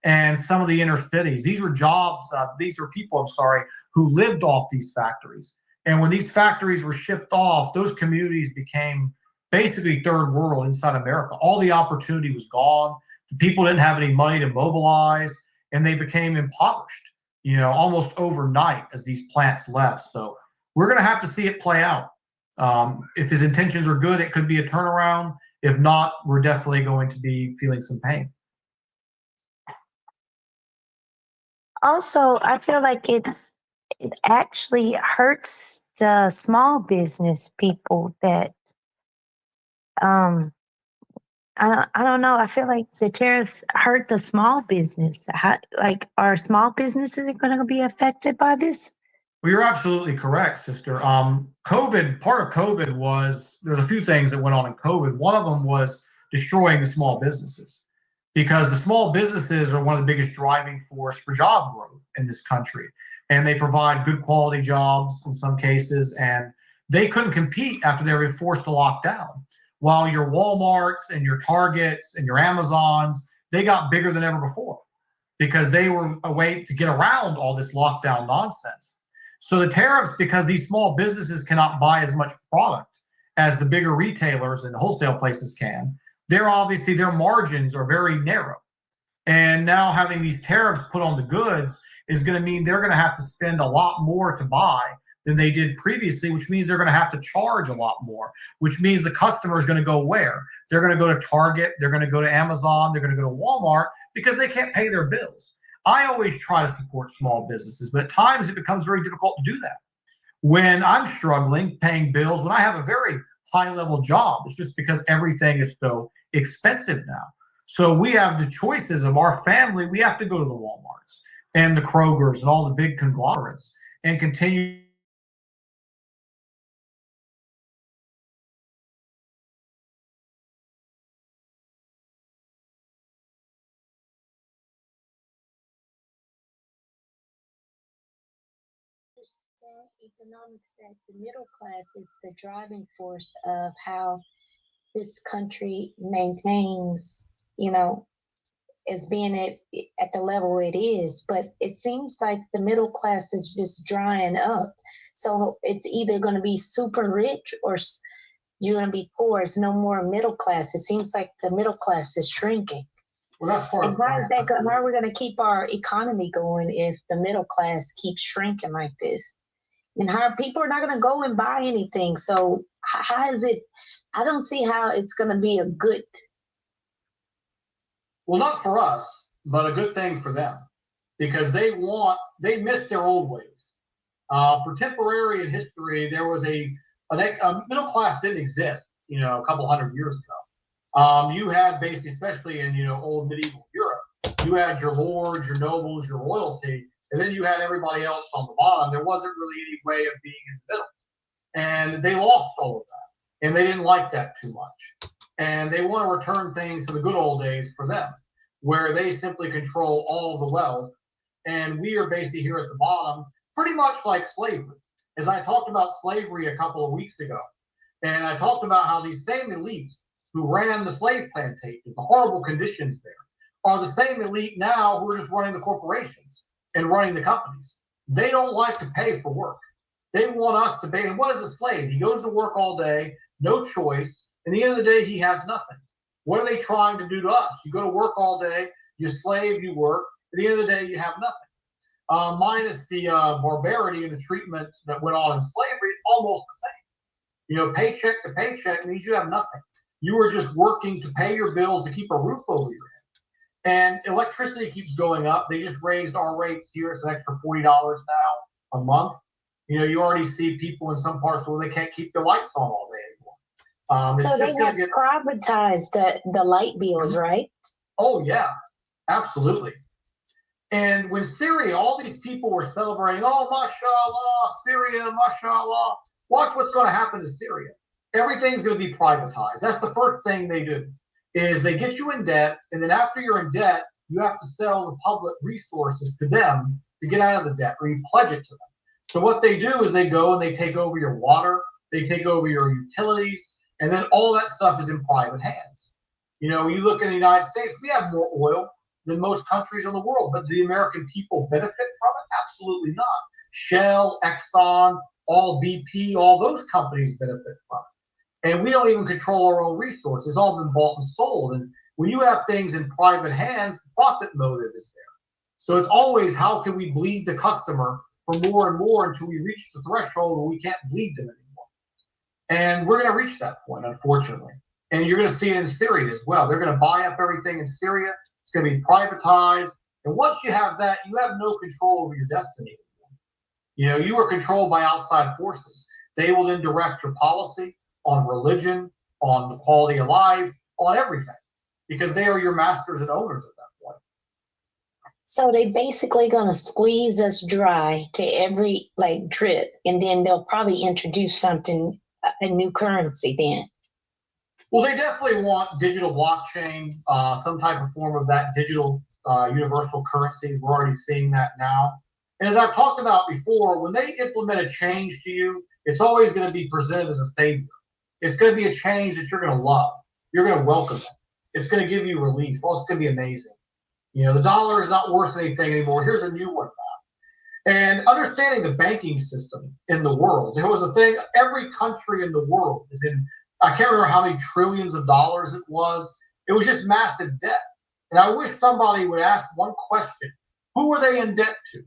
and some of the inner cities. These were jobs, these were people, I'm sorry, who lived off these factories. And when these factories were shipped off, those communities became basically third world inside America. All the opportunity was gone. The people didn't have any money to mobilize, and they became impoverished, almost overnight as these plants left. So we're going to have to see it play out. If his intentions are good, it could be a turnaround. If not, we're definitely going to be feeling some pain. Also, I feel like it actually hurts the small business people that I don't know. I feel like the tariffs hurt the small business. Are small businesses going to be affected by this? Well, you're absolutely correct, sister. COVID, part of COVID there's a few things that went on in COVID. One of them was destroying the small businesses, because the small businesses are one of the biggest driving force for job growth in this country. And they provide good quality jobs in some cases, and they couldn't compete after they were forced to lock down. While your Walmarts and your Targets and your Amazons, they got bigger than ever before because they were a way to get around all this lockdown nonsense. So the tariffs, because these small businesses cannot buy as much product as the bigger retailers and wholesale places can, their margins are very narrow. And now having these tariffs put on the goods is going to mean they're going to have to spend a lot more to buy than they did previously, which means they're going to have to charge a lot more, which means the customer is going to go where? They're going to go to Target, they're going to go to Amazon, they're going to go to Walmart because they can't pay their bills. I always try to support small businesses, but at times it becomes very difficult to do that. When I'm struggling paying bills, when I have a very high-level job, it's just because everything is so expensive now. So we have the choices of our family. We have to go to the Walmarts and the Krogers and all the big conglomerates and continue. Economics that the middle class is the driving force of how this country maintains, as being at the level it is. But it seems like the middle class is just drying up. So it's either going to be super rich or you're going to be poor. It's no more middle class. It seems like the middle class is shrinking. Well, that's part and how are we going to keep our economy going if the middle class keeps shrinking like this? And how people are not going to go and buy anything. So how is it? I don't see how it's going to be a good. Well, not for us, but a good thing for them, because they miss their old ways. For temporary in history, there was a middle class didn't exist, a couple hundred years ago. You had basically, especially in, old medieval Europe, you had your lords, your nobles, your royalty, and then you had everybody else on the bottom. There wasn't really any way of being in the middle. And they lost all of that. And they didn't like that too much. And they want to return things to the good old days for them, where they simply control all of the wealth. And we are basically here at the bottom, pretty much like slavery. As I talked about slavery a couple of weeks ago, and I talked about how these same elites who ran the slave plantations, the horrible conditions there, are the same elite now who are just running the corporations and running the companies. They don't like to pay for work. They want us to pay. And what is a slave? He goes to work all day, no choice. At the end of the day, he has nothing. What are they trying to do to us? You go to work all day, you slave, you work. At the end of the day, you have nothing. Minus the barbarity and the treatment that went on in slavery, it's almost the same. Paycheck to paycheck means you have nothing. You are just working to pay your bills to keep a roof over your head. And electricity keeps going up. They just raised our rates here. It's an extra $40 now a month. You already see people in some parts where they can't keep their lights on all day So they have privatized the light bills, right? Oh, yeah, absolutely. And when Syria, all these people were celebrating, oh, mashallah, Syria, mashallah. Watch what's going to happen to Syria. Everything's going to be privatized. That's the first thing they do, is they get you in debt, and then after you're in debt, you have to sell the public resources to them to get out of the debt, or you pledge it to them. So what they do is they go and they take over your water, they take over your utilities, and then all that stuff is in private hands. You know, you look in the United States, we have more oil than most countries in the world, but do the American people benefit from it? Absolutely not. Shell, Exxon, all BP, all those companies benefit from it. And we don't even control our own resources. It's all been bought and sold. And when you have things in private hands, the profit motive is there. So it's always, how can we bleed the customer for more and more until we reach the threshold where we can't bleed them anymore. And we're going to reach that point, unfortunately. And you're going to see it in Syria as well. They're going to buy up everything in Syria. It's going to be privatized. And once you have that, you have no control over your destiny. You know, you are controlled by outside forces. They will then direct your policy on religion, on the quality of life, on everything, because they are your masters and owners at that point. So they basically going to squeeze us dry to every drip, and then they'll probably introduce something, a new currency then. Well, they definitely want digital blockchain, some type of form of that digital universal currency. We're already seeing that now. And as I've talked about before, when they implement a change to you, it's always going to be presented as a savior. It's going to be a change that you're going to love. You're going to welcome it. It's going to give you relief. Well, it's going to be amazing. You know, the dollar is not worth anything anymore. Here's a new one now. And understanding the banking system in the world, there was a thing, every country in the world is in, I can't remember how many trillions of dollars it was. It was just massive debt. And I wish somebody would ask one question. Who are they in debt to?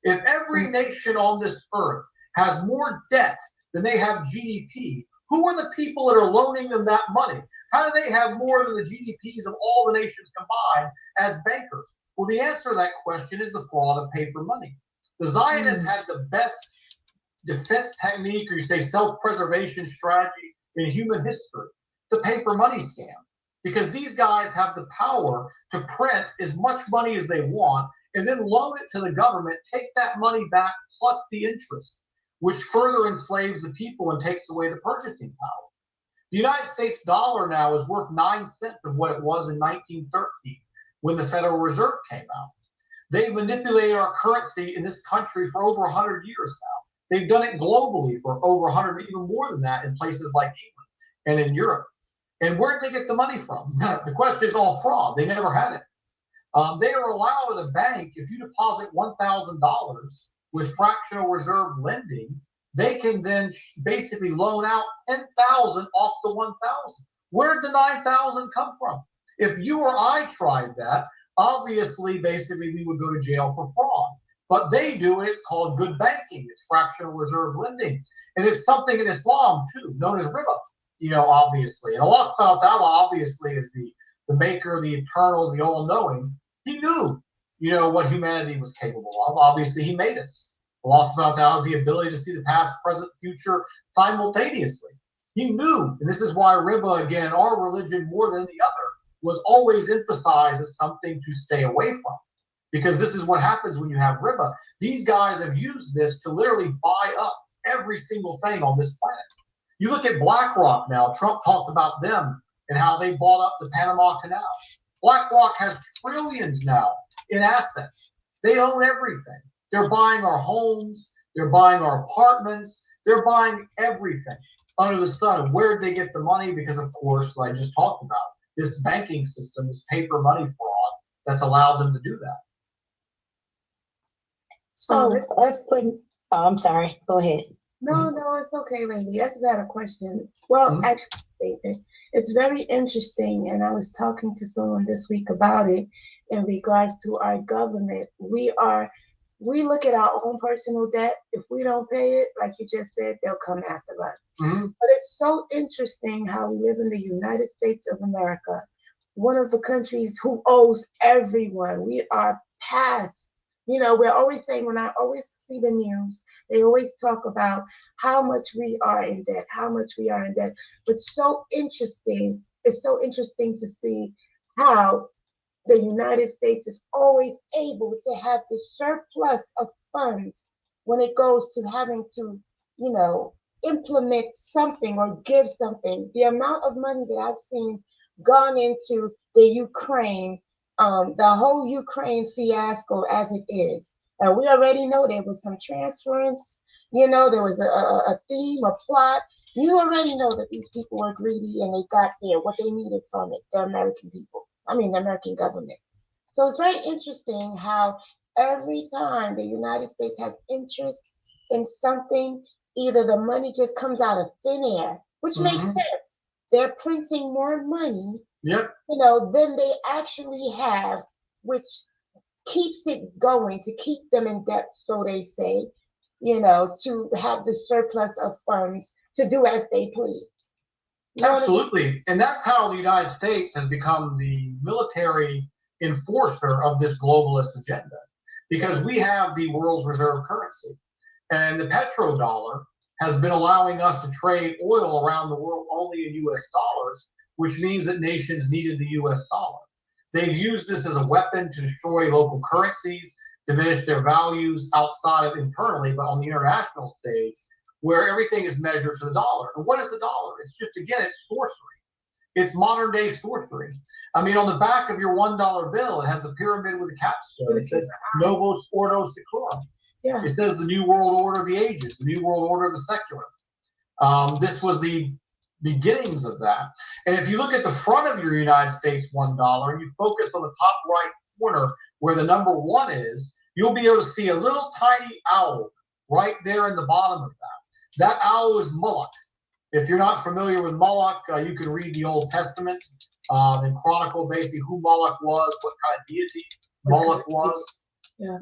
If every nation on this earth has more debt than they have GDP, who are the people that are loaning them that money? How do they have more than the GDPs of all the nations combined as bankers? Well, the answer to that question is the fraud of paper money. The Zionists had the best defense technique, or you say self-preservation strategy in human history, the paper money scam. Because these guys have the power to print as much money as they want and then loan it to the government, take that money back plus the interest, which further enslaves the people and takes away the purchasing power. The United States dollar now is worth 9 cents of what it was in 1913 when the Federal Reserve came out. They've manipulated our currency in this country for over 100 years now. They've done it globally for over 100, even more than that, in places like England and in Europe. And where did they get the money from? The question is all fraud. They never had it. They are allowed at a bank, if you deposit $1,000 with fractional reserve lending, they can then basically loan out 10,000 off the 1,000. Where did the 9,000 come from? If you or I tried that, obviously, basically, we would go to jail for fraud. But they do it. It's called good banking. It's fractional reserve lending. And it's something in Islam, too, known as riba, you know, obviously. And Allah subhanahu wa ta'ala, obviously, is the maker, the eternal, the all-knowing. He knew, you know, what humanity was capable of. Obviously, he made us. Allah subhanahu wa ta'ala has the ability to see the past, present, future simultaneously. He knew, and this is why riba, again, our religion more than the other, was always emphasized as something to stay away from. Because this is what happens when you have riba. These guys have used this to literally buy up every single thing on this planet. You look at BlackRock now. Trump talked about them and how they bought up the Panama Canal. BlackRock has trillions now in assets. They own everything. They're buying our homes. They're buying our apartments. They're buying everything under the sun. And where did they get the money? Because, of course, like I just talked about, this banking system, this paper money fraud that's allowed them to do that. So let's put, I'm sorry, go ahead. No, it's okay, lady. I just had a question. Well, actually, it's very interesting, and I was talking to someone this week about it in regards to our government. We look at our own personal debt. If we don't pay it, like you just said, they'll come after us. But it's so interesting how we live in the United States of America, one of the countries who owes everyone. We are past You know, we're always saying, when I always see the news, they always talk about how much we are in debt, how much we are in debt. But it's so interesting to see how the United States is always able to have the surplus of funds when it goes to having to, you know, implement something or give something. The amount of money that I've seen gone into the Ukraine, the whole Ukraine fiasco as it is. We already know there was some transference, you know, there was a theme, a plot. You already know that these people were greedy and they got there what they needed from it, the American people. I mean, the American government. So it's very interesting how every time the United States has interest in something, either the money just comes out of thin air, which makes sense. They're printing more money, you know, than they actually have, which keeps it going to keep them in debt, so they say, you know, to have the surplus of funds to do as they please. Absolutely. And that's how the United States has become the military enforcer of this globalist agenda, because we have the world's reserve currency. And the petrodollar has been allowing us to trade oil around the world only in US dollars, which means that nations needed the US dollar. They've used this as a weapon to destroy local currencies, diminish their values outside of internally, but on the international stage, where everything is measured to the dollar. And what is the dollar? It's just, again, it's sorcery. It's modern day sorcery. I mean, on the back of your $1 bill, it has a pyramid with a capstone. It says Novus Ordo Seclorum. Yeah. It says the New World Order of the Ages, the New World Order of the Secular. This was the beginnings of that. And if you look at the front of your United States $1 and you focus on the top right corner where the number 1 is, you'll be able to see a little tiny owl right there in the bottom of that. That owl is Moloch. If you're not familiar with Moloch, you can read the Old Testament and chronicle basically who Moloch was, what kind of deity Moloch was. Yeah.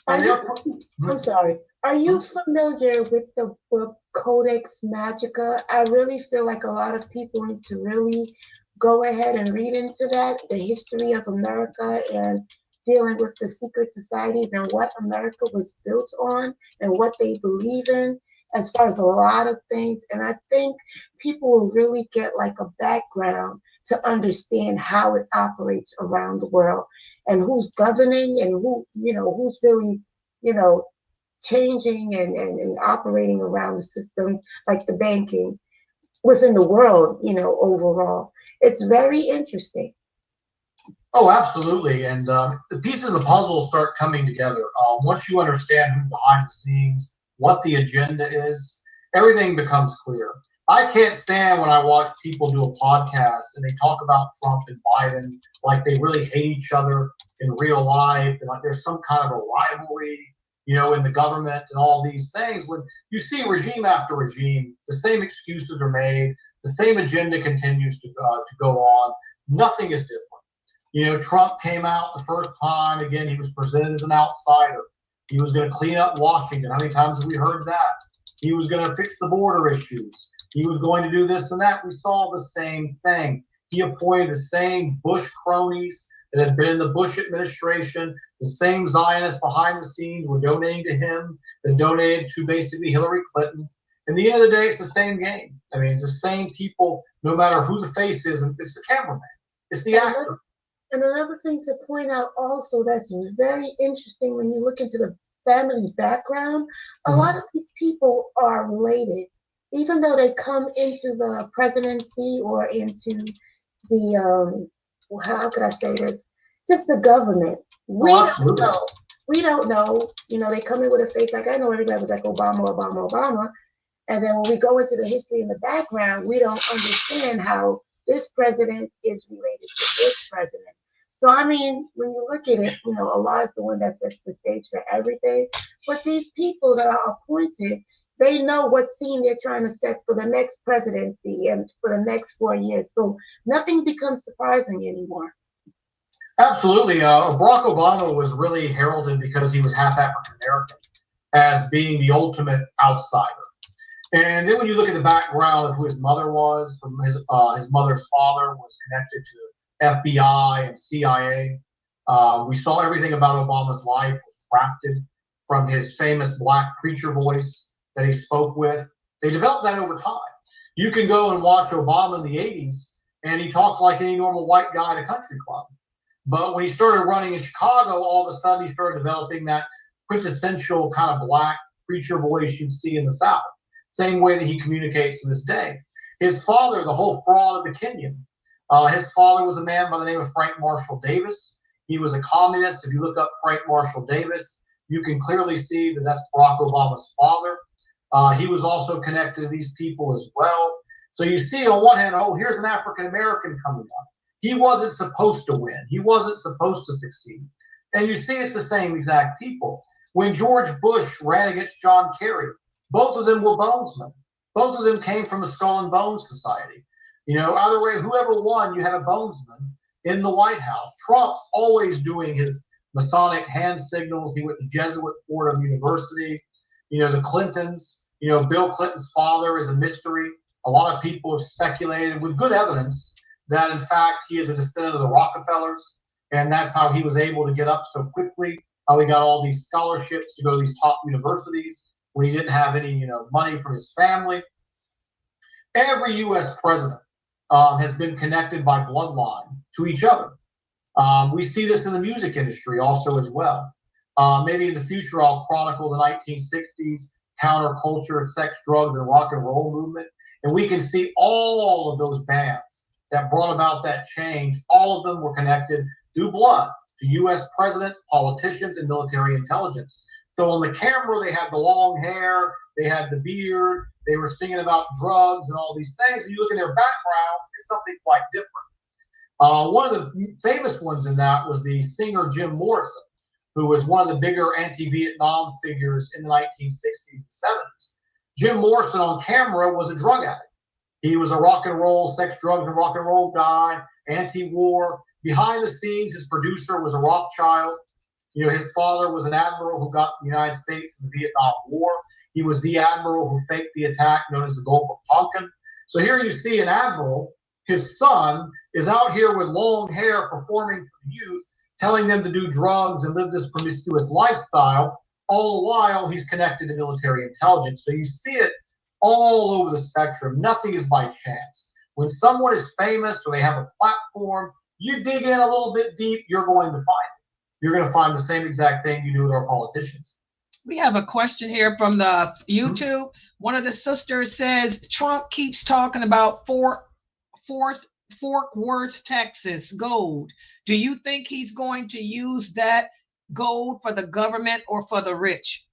I'm sorry. Are you familiar with the book Codex Magica? I really feel like a lot of people need to really go ahead and read into that, the history of America and dealing with the secret societies and what America was built on and what they believe in as far as a lot of things. And I think people will really get like a background to understand how it operates around the world and who's governing and who, you know, who's really, you know, changing and operating around the systems like the banking within the world, you know, overall. It's very interesting. Oh, absolutely. And the pieces of the puzzle start coming together. Once you understand who's behind the scenes, what the agenda is, everything becomes clear. I can't stand when I watch people do a podcast and they talk about Trump and Biden like they really hate each other in real life and like there's some kind of a rivalry, you know, in the government and all these things. When you see regime after regime, the same excuses are made, the same agenda continues to go on. Nothing is different. You know, Trump came out the first time, again, he was presented as an outsider. He was going to clean up Washington. How many times have we heard that? He was going to fix the border issues. He was going to do this and that. We saw the same thing. He appointed the same Bush cronies that had been in the Bush administration. The same Zionists behind the scenes were donating to him, that donated to basically Hillary Clinton. At the end of the day, it's the same game. I mean, it's the same people, no matter who the face is. It's the cameraman. It's the actor. And another thing to point out also that's very interesting when you look into the family background, a lot of these people are related. Even though they come into the presidency or into the, how could I say this? Just the government. We don't know. We don't know. You know, they come in with a face like, I know everybody was like Obama, Obama, Obama. And then when we go into the history in the background, we don't understand how this president is related to this president. So, I mean, when you look at it, you know, Allah is the one that sets the stage for everything. But these people that are appointed, they know what scene they're trying to set for the next presidency and for the next 4 years. So nothing becomes surprising anymore. Absolutely. Barack Obama was really heralded because he was half African American as being the ultimate outsider. And then when you look at the background of who his mother was, from his mother's father was connected to FBI and CIA. We saw everything about Obama's life was crafted from his famous black preacher voice that he spoke with. They developed that over time. You can go and watch Obama in the 80s, and he talked like any normal white guy at a country club. But when he started running in Chicago, all of a sudden he started developing that quintessential kind of black preacher voice you'd see in the South. Same way that he communicates to this day. His father, the whole fraud of the Kenyan, his father was a man by the name of Frank Marshall Davis. He was a communist. If you look up Frank Marshall Davis, you can clearly see that that's Barack Obama's father. He was also connected to these people as well. So you see on one hand, oh, here's an African-American coming up. He wasn't supposed to win. He wasn't supposed to succeed. And you see it's the same exact people. When George Bush ran against John Kerry, both of them were bonesmen. Both of them came from the Skull and Bones Society. You know, either way, whoever won, you had a bonesman in the White House. Trump's always doing his Masonic hand signals. He went to Jesuit Fordham University. You know, the Clintons, you know, Bill Clinton's father is a mystery. A lot of people have speculated with good evidence that, in fact, he is a descendant of the Rockefellers, and that's how he was able to get up so quickly, how he got all these scholarships to go to these top universities when he didn't have any, you know, money from his family. Every U.S. president has been connected by bloodline to each other. We see this in the music industry also as well. Maybe in the future I'll chronicle the 1960s counterculture, sex, drugs, and rock and roll movement, and we can see all of those bands that brought about that change. All of them were connected through blood to U.S. presidents, politicians, and military intelligence. So on the camera, they had the long hair, they had the beard, they were singing about drugs and all these things. And you look at their backgrounds, it's something quite different. One of the famous ones in that was the singer Jim Morrison, who was one of the bigger anti-Vietnam figures in the 1960s and 70s. Jim Morrison on camera was a drug addict. He was a rock and roll, sex, drugs, and rock and roll guy, anti-war. Behind the scenes, his producer was a Rothschild. You know, his father was an admiral who got the United States in the Vietnam War. He was the admiral who faked the attack known as the Gulf of Tonkin. So here you see an admiral, his son is out here with long hair performing for the youth, telling them to do drugs and live this promiscuous lifestyle. All the while, he's connected to military intelligence. So you see it all over the spectrum. Nothing is by chance. When someone is famous or they have a platform, you dig in a little bit deep, you're going to find it. You're going to find the same exact thing you do with our politicians. We have a question here from the YouTube. One of the sisters says, Trump keeps talking about Fort Worth, Texas gold. Do you think he's going to use that gold for the government or for the rich?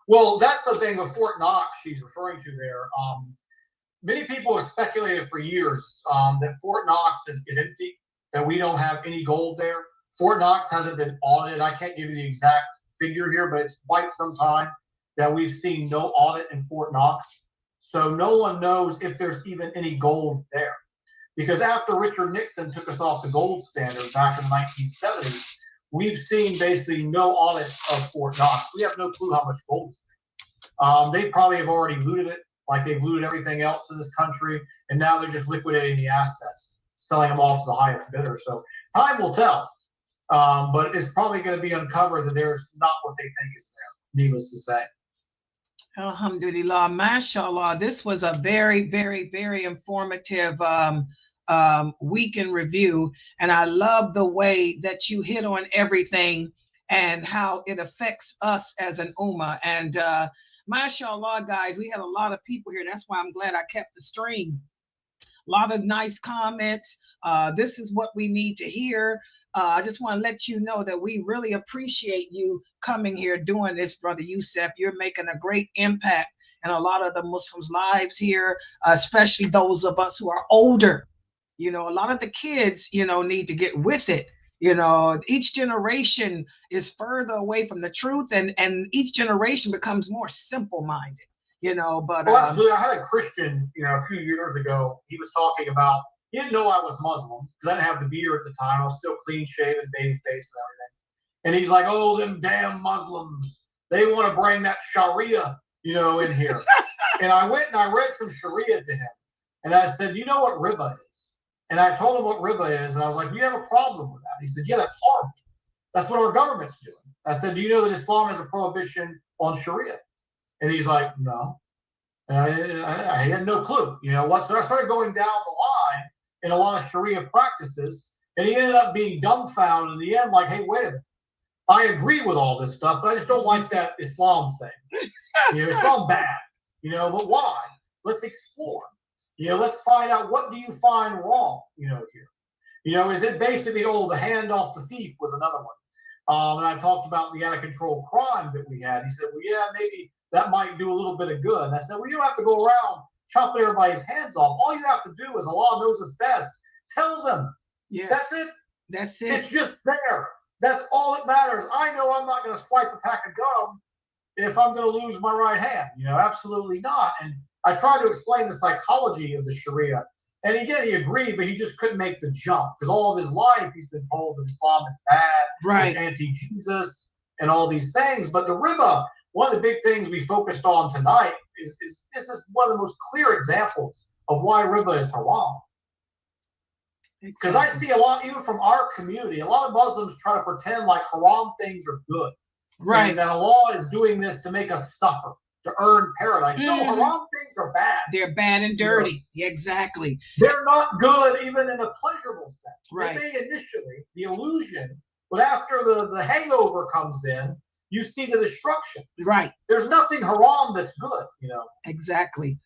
Well, that's the thing with Fort Knox she's referring to there. Many people have speculated for years that Fort Knox is empty, that we don't have any gold there. Fort Knox hasn't been audited. I can't give you the exact figure here, but it's quite some time that we've seen no audit in Fort Knox. So no one knows if there's even any gold there. Because after Richard Nixon took us off the gold standard back in the 1970s, we've seen basically no audit of Fort Knox. We have no clue how much gold is there. They probably have already looted it, like they've looted everything else in this country, and now they're just liquidating the assets, selling them off to the highest bidder. So time will tell. But it's probably going to be uncovered that there's not what they think is there, needless to say. Alhamdulillah, mashallah. This was a very, very, very informative week in review. And I love the way that you hit on everything and how it affects us as an ummah. And mashallah, guys, we had a lot of people here. That's why I'm glad I kept the stream. A lot of nice comments. This is what we need to hear. I just want to let you know that we really appreciate you coming here doing this, Brother Yusuf. You're making a great impact in a lot of the Muslims' lives here, especially those of us who are older. You know, a lot of the kids, you know, need to get with it. You know, each generation is further away from the truth, and each generation becomes more simple-minded. You know, but well, actually, I had a Christian, you know, a few years ago. He was talking about, he didn't know I was Muslim because I didn't have the beard at the time. I was still clean shaven, baby face and everything. And he's like, "Oh, them damn Muslims! They want to bring that Sharia, you know, in here." And I went and I read some Sharia to him, and I said, "You know what riba is?" And I told him what riba is, and I was like, "Do you have a problem with that?" He said, "Yeah, that's horrible. That's what our government's doing." I said, "Do you know that Islam has a prohibition on Sharia?" And he's like, "No." And I had no clue. You know what? So I started going down the line in a lot of Sharia practices, and he ended up being dumbfounded in the end, like, "Hey, wait a minute. I agree with all this stuff, but I just don't like that Islam thing. You know, Islam bad. You know, but why? Let's explore. You know, let's find out, what do you find wrong, you know, here? You know, is it basically, the hand off the thief was another one. And I talked about the out of control crime that we had. He said, "Well, yeah, maybe that might do a little bit of good." And I said, "Well, you don't have to go around chopping everybody's hands off. All you have to do is, Allah knows us best. Tell them. Yes. That's it. That's it. It's just there. That's all that matters. I know I'm not going to swipe a pack of gum if I'm going to lose my right hand. You know, absolutely not." And I tried to explain the psychology of the Sharia. And again, he agreed, but he just couldn't make the jump, because all of his life he's been told that Islam is bad, Right. it's anti-Jesus, and all these things. But the riba, one of the big things we focused on tonight is this is one of the most clear examples of why riba is haram. Because I see a lot, even from our community, a lot of Muslims try to pretend like haram things are good. Right. And that Allah is doing this to make us suffer, to earn paradise. No, haram things are bad. They're bad and dirty. Yeah, exactly. They're not good even in a pleasurable sense. Right. They may initially, the illusion, but after the hangover comes in, you see the destruction. Right. There's nothing haram that's good, you know. Exactly.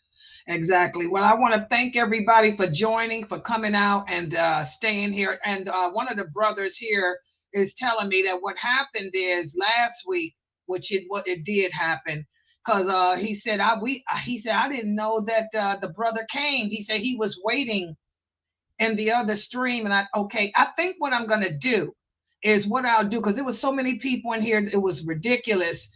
Exactly. Well, I want to thank everybody for joining, for coming out and staying here. And one of the brothers here is telling me that what happened is last week, what it did happen, because he said I didn't know that the brother came. He said he was waiting in the other stream, and I think what I'm gonna do is what I'll do, because there was so many people in here, it was ridiculous.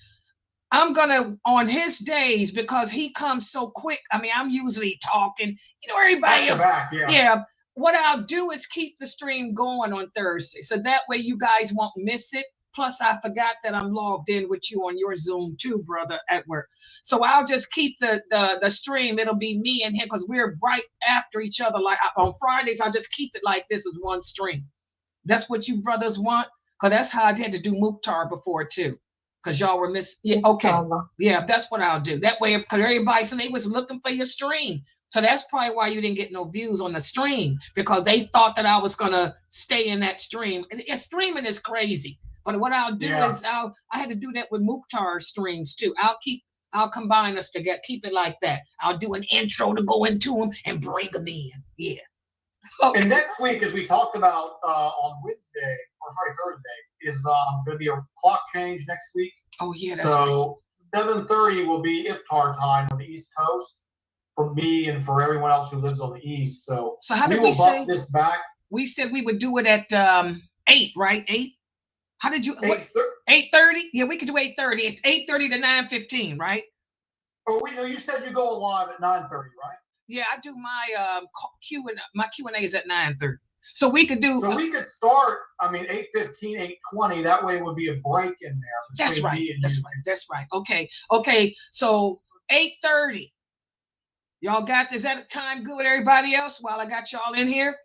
I'm gonna, on his days, because he comes so quick. I mean, I'm usually talking, you know, everybody else. Yeah. What I'll do is keep the stream going on Thursday, so that way you guys won't miss it. Plus, I forgot that I'm logged in with you on your Zoom too, brother, at work. So I'll just keep the stream. It'll be me and him, because we're right after each other. Like on Fridays, I'll just keep it like this as one stream. That's what you brothers want, because that's how I had to do Mukhtar before too. Because y'all were missing. Yeah, okay. Yeah, that's what I'll do. That way, because everybody said they was looking for your stream. So that's probably why you didn't get no views on the stream, because they thought that I was going to stay in that stream. Streaming is crazy. But what I'll do is I had to do that with Mukhtar streams too. I'll combine us together, keep it like that. I'll do an intro to go into them and bring them in. Yeah. Okay. And next week, as we talked about on Thursday, is going to be a clock change next week. Oh yeah, that's right. So 7:30 will be iftar time on the East Coast for me and for everyone else who lives on the East. So how did we say this back? We said we would do it at 8, right? 8. How did you? 8:30? Yeah, we could do 8:30. It's 8:30 to 9:15, right? Oh, you said you go live at 9:30, right? Yeah, I do my Q&A is at 9:30. So we could do. So we could start. 8:15, 8:20. That way would be a break in there. That's right. That's right. Okay. So 8:30. Y'all got? Is that time good with everybody else? While I got y'all in here.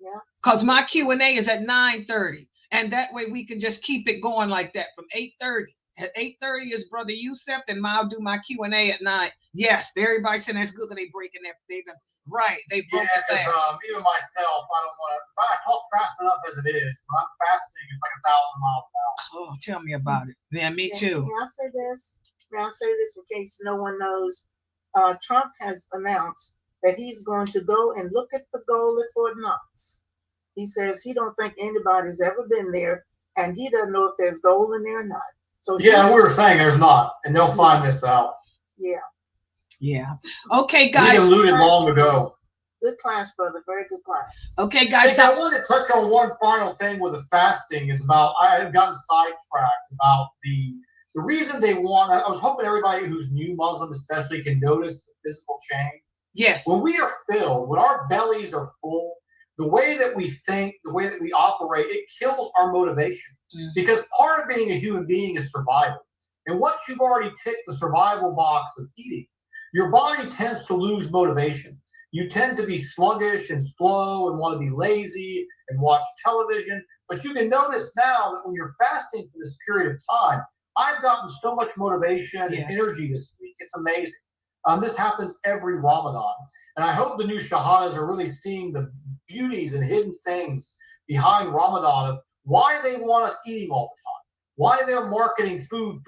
Yeah. Cause my Q&A is at 9:30, and that way we can just keep it going like that from 8:30. At 8:30 is Brother Yusuf, and I'll do my Q&A at 9. Yes, everybody saying that's good because they breaking that. They broke it fast. Even myself, I don't want to. I talk fast enough as it is. When I'm fasting, it's like 1,000 miles an hour. Oh, tell me about it. Yeah, me too. May I say this? In case no one knows? Trump has announced that he's going to go and look at the goal at Fort Knox. He says he don't think anybody's ever been there, and he doesn't know if there's gold in there or not. So we were saying there's not, and they'll find this out. Yeah. Okay, guys. We alluded long ago. Good class, brother. Very good class. Okay, guys. I wanted to touch on one final thing with the fasting is about. I had gotten sidetracked about the reason they want. I was hoping everybody who's new Muslim, especially, can notice the physical change. Yes. When we are filled, when our bellies are full, the way that we think, the way that we operate, it kills our motivation. Mm-hmm. Because part of being a human being is survival. And once you've already ticked the survival box of eating, your body tends to lose motivation. you tend to be sluggish and slow and want to be lazy and watch television. But you can notice now that when you're fasting for this period of time, I've gotten so much motivation and energy this week. It's amazing. This happens every Ramadan. And I hope the new Shahadas are really seeing the beauties and hidden things behind Ramadan of why they want us eating all the time, why they're marketing food,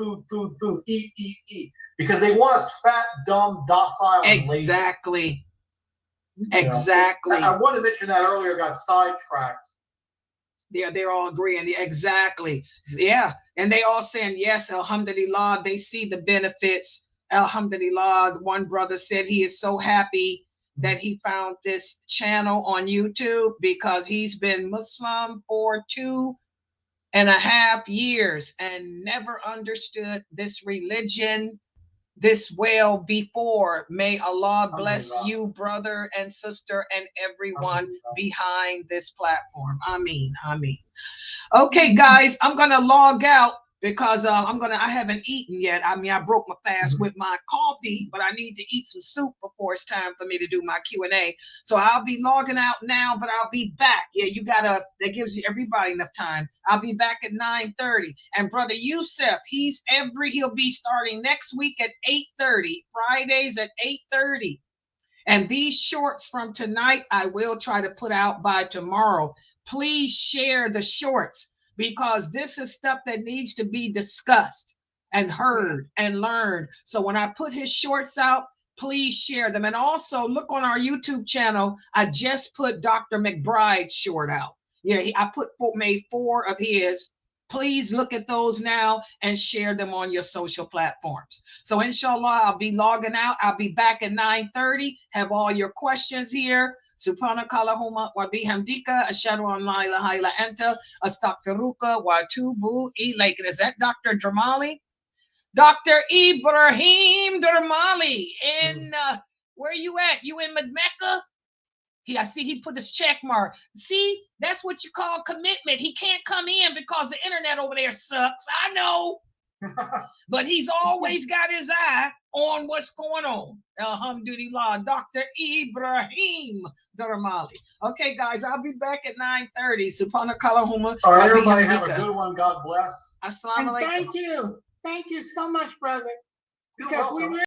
eat, because they want us fat, dumb, docile, and lazy. Exactly. Exactly. I wanted to mention that earlier, got sidetracked. They're all agreeing. Exactly. Yeah. And they all saying, yes, alhamdulillah, they see the benefits. Alhamdulillah. One brother said he is so happy that he found this channel on YouTube because he's been Muslim for 2.5 years and never understood this religion this well before. May Allah bless you, brother and sister, and everyone behind this platform. Ameen. Ameen. Okay, guys, I'm gonna log out because I haven't eaten yet. I mean, I broke my fast with my coffee, but I need to eat some soup before it's time for me to do my Q&A. So I'll be logging out now, but I'll be back. Yeah, that gives you everybody enough time. I'll be back at 9:30. And brother Yusuf, he'll be starting next week at 8:30, Fridays at 8:30. And these shorts from tonight, I will try to put out by tomorrow. Please share the shorts because this is stuff that needs to be discussed and heard and learned. So when I put his shorts out, please share them. And also look on our YouTube channel. I just put Dr. McBride's short out. Yeah, I made 4 of his. Please look at those now and share them on your social platforms. So inshallah, I'll be logging out. I'll be back at 9:30. Have all your questions here. Subhanakallahumma wa bihamdika ashhadu an la ilaha illa anta astaghfiruka wa atubu ilayk. Is that Dr. Dramali? Dr. Ibrahim Dramali. In where you at? You in Mecca? I see he put his check mark. See, that's what you call commitment. He can't come in because the internet over there sucks. I know. But he's always got his eye on what's going on. Alhamdulillah, Dr. Ibrahim Dramali. Okay, guys, I'll be back at 9:30. Subhanakallahumma. All right, everybody have a good one. God bless. Assalamu alaikum. Thank you so much, brother. You're welcome.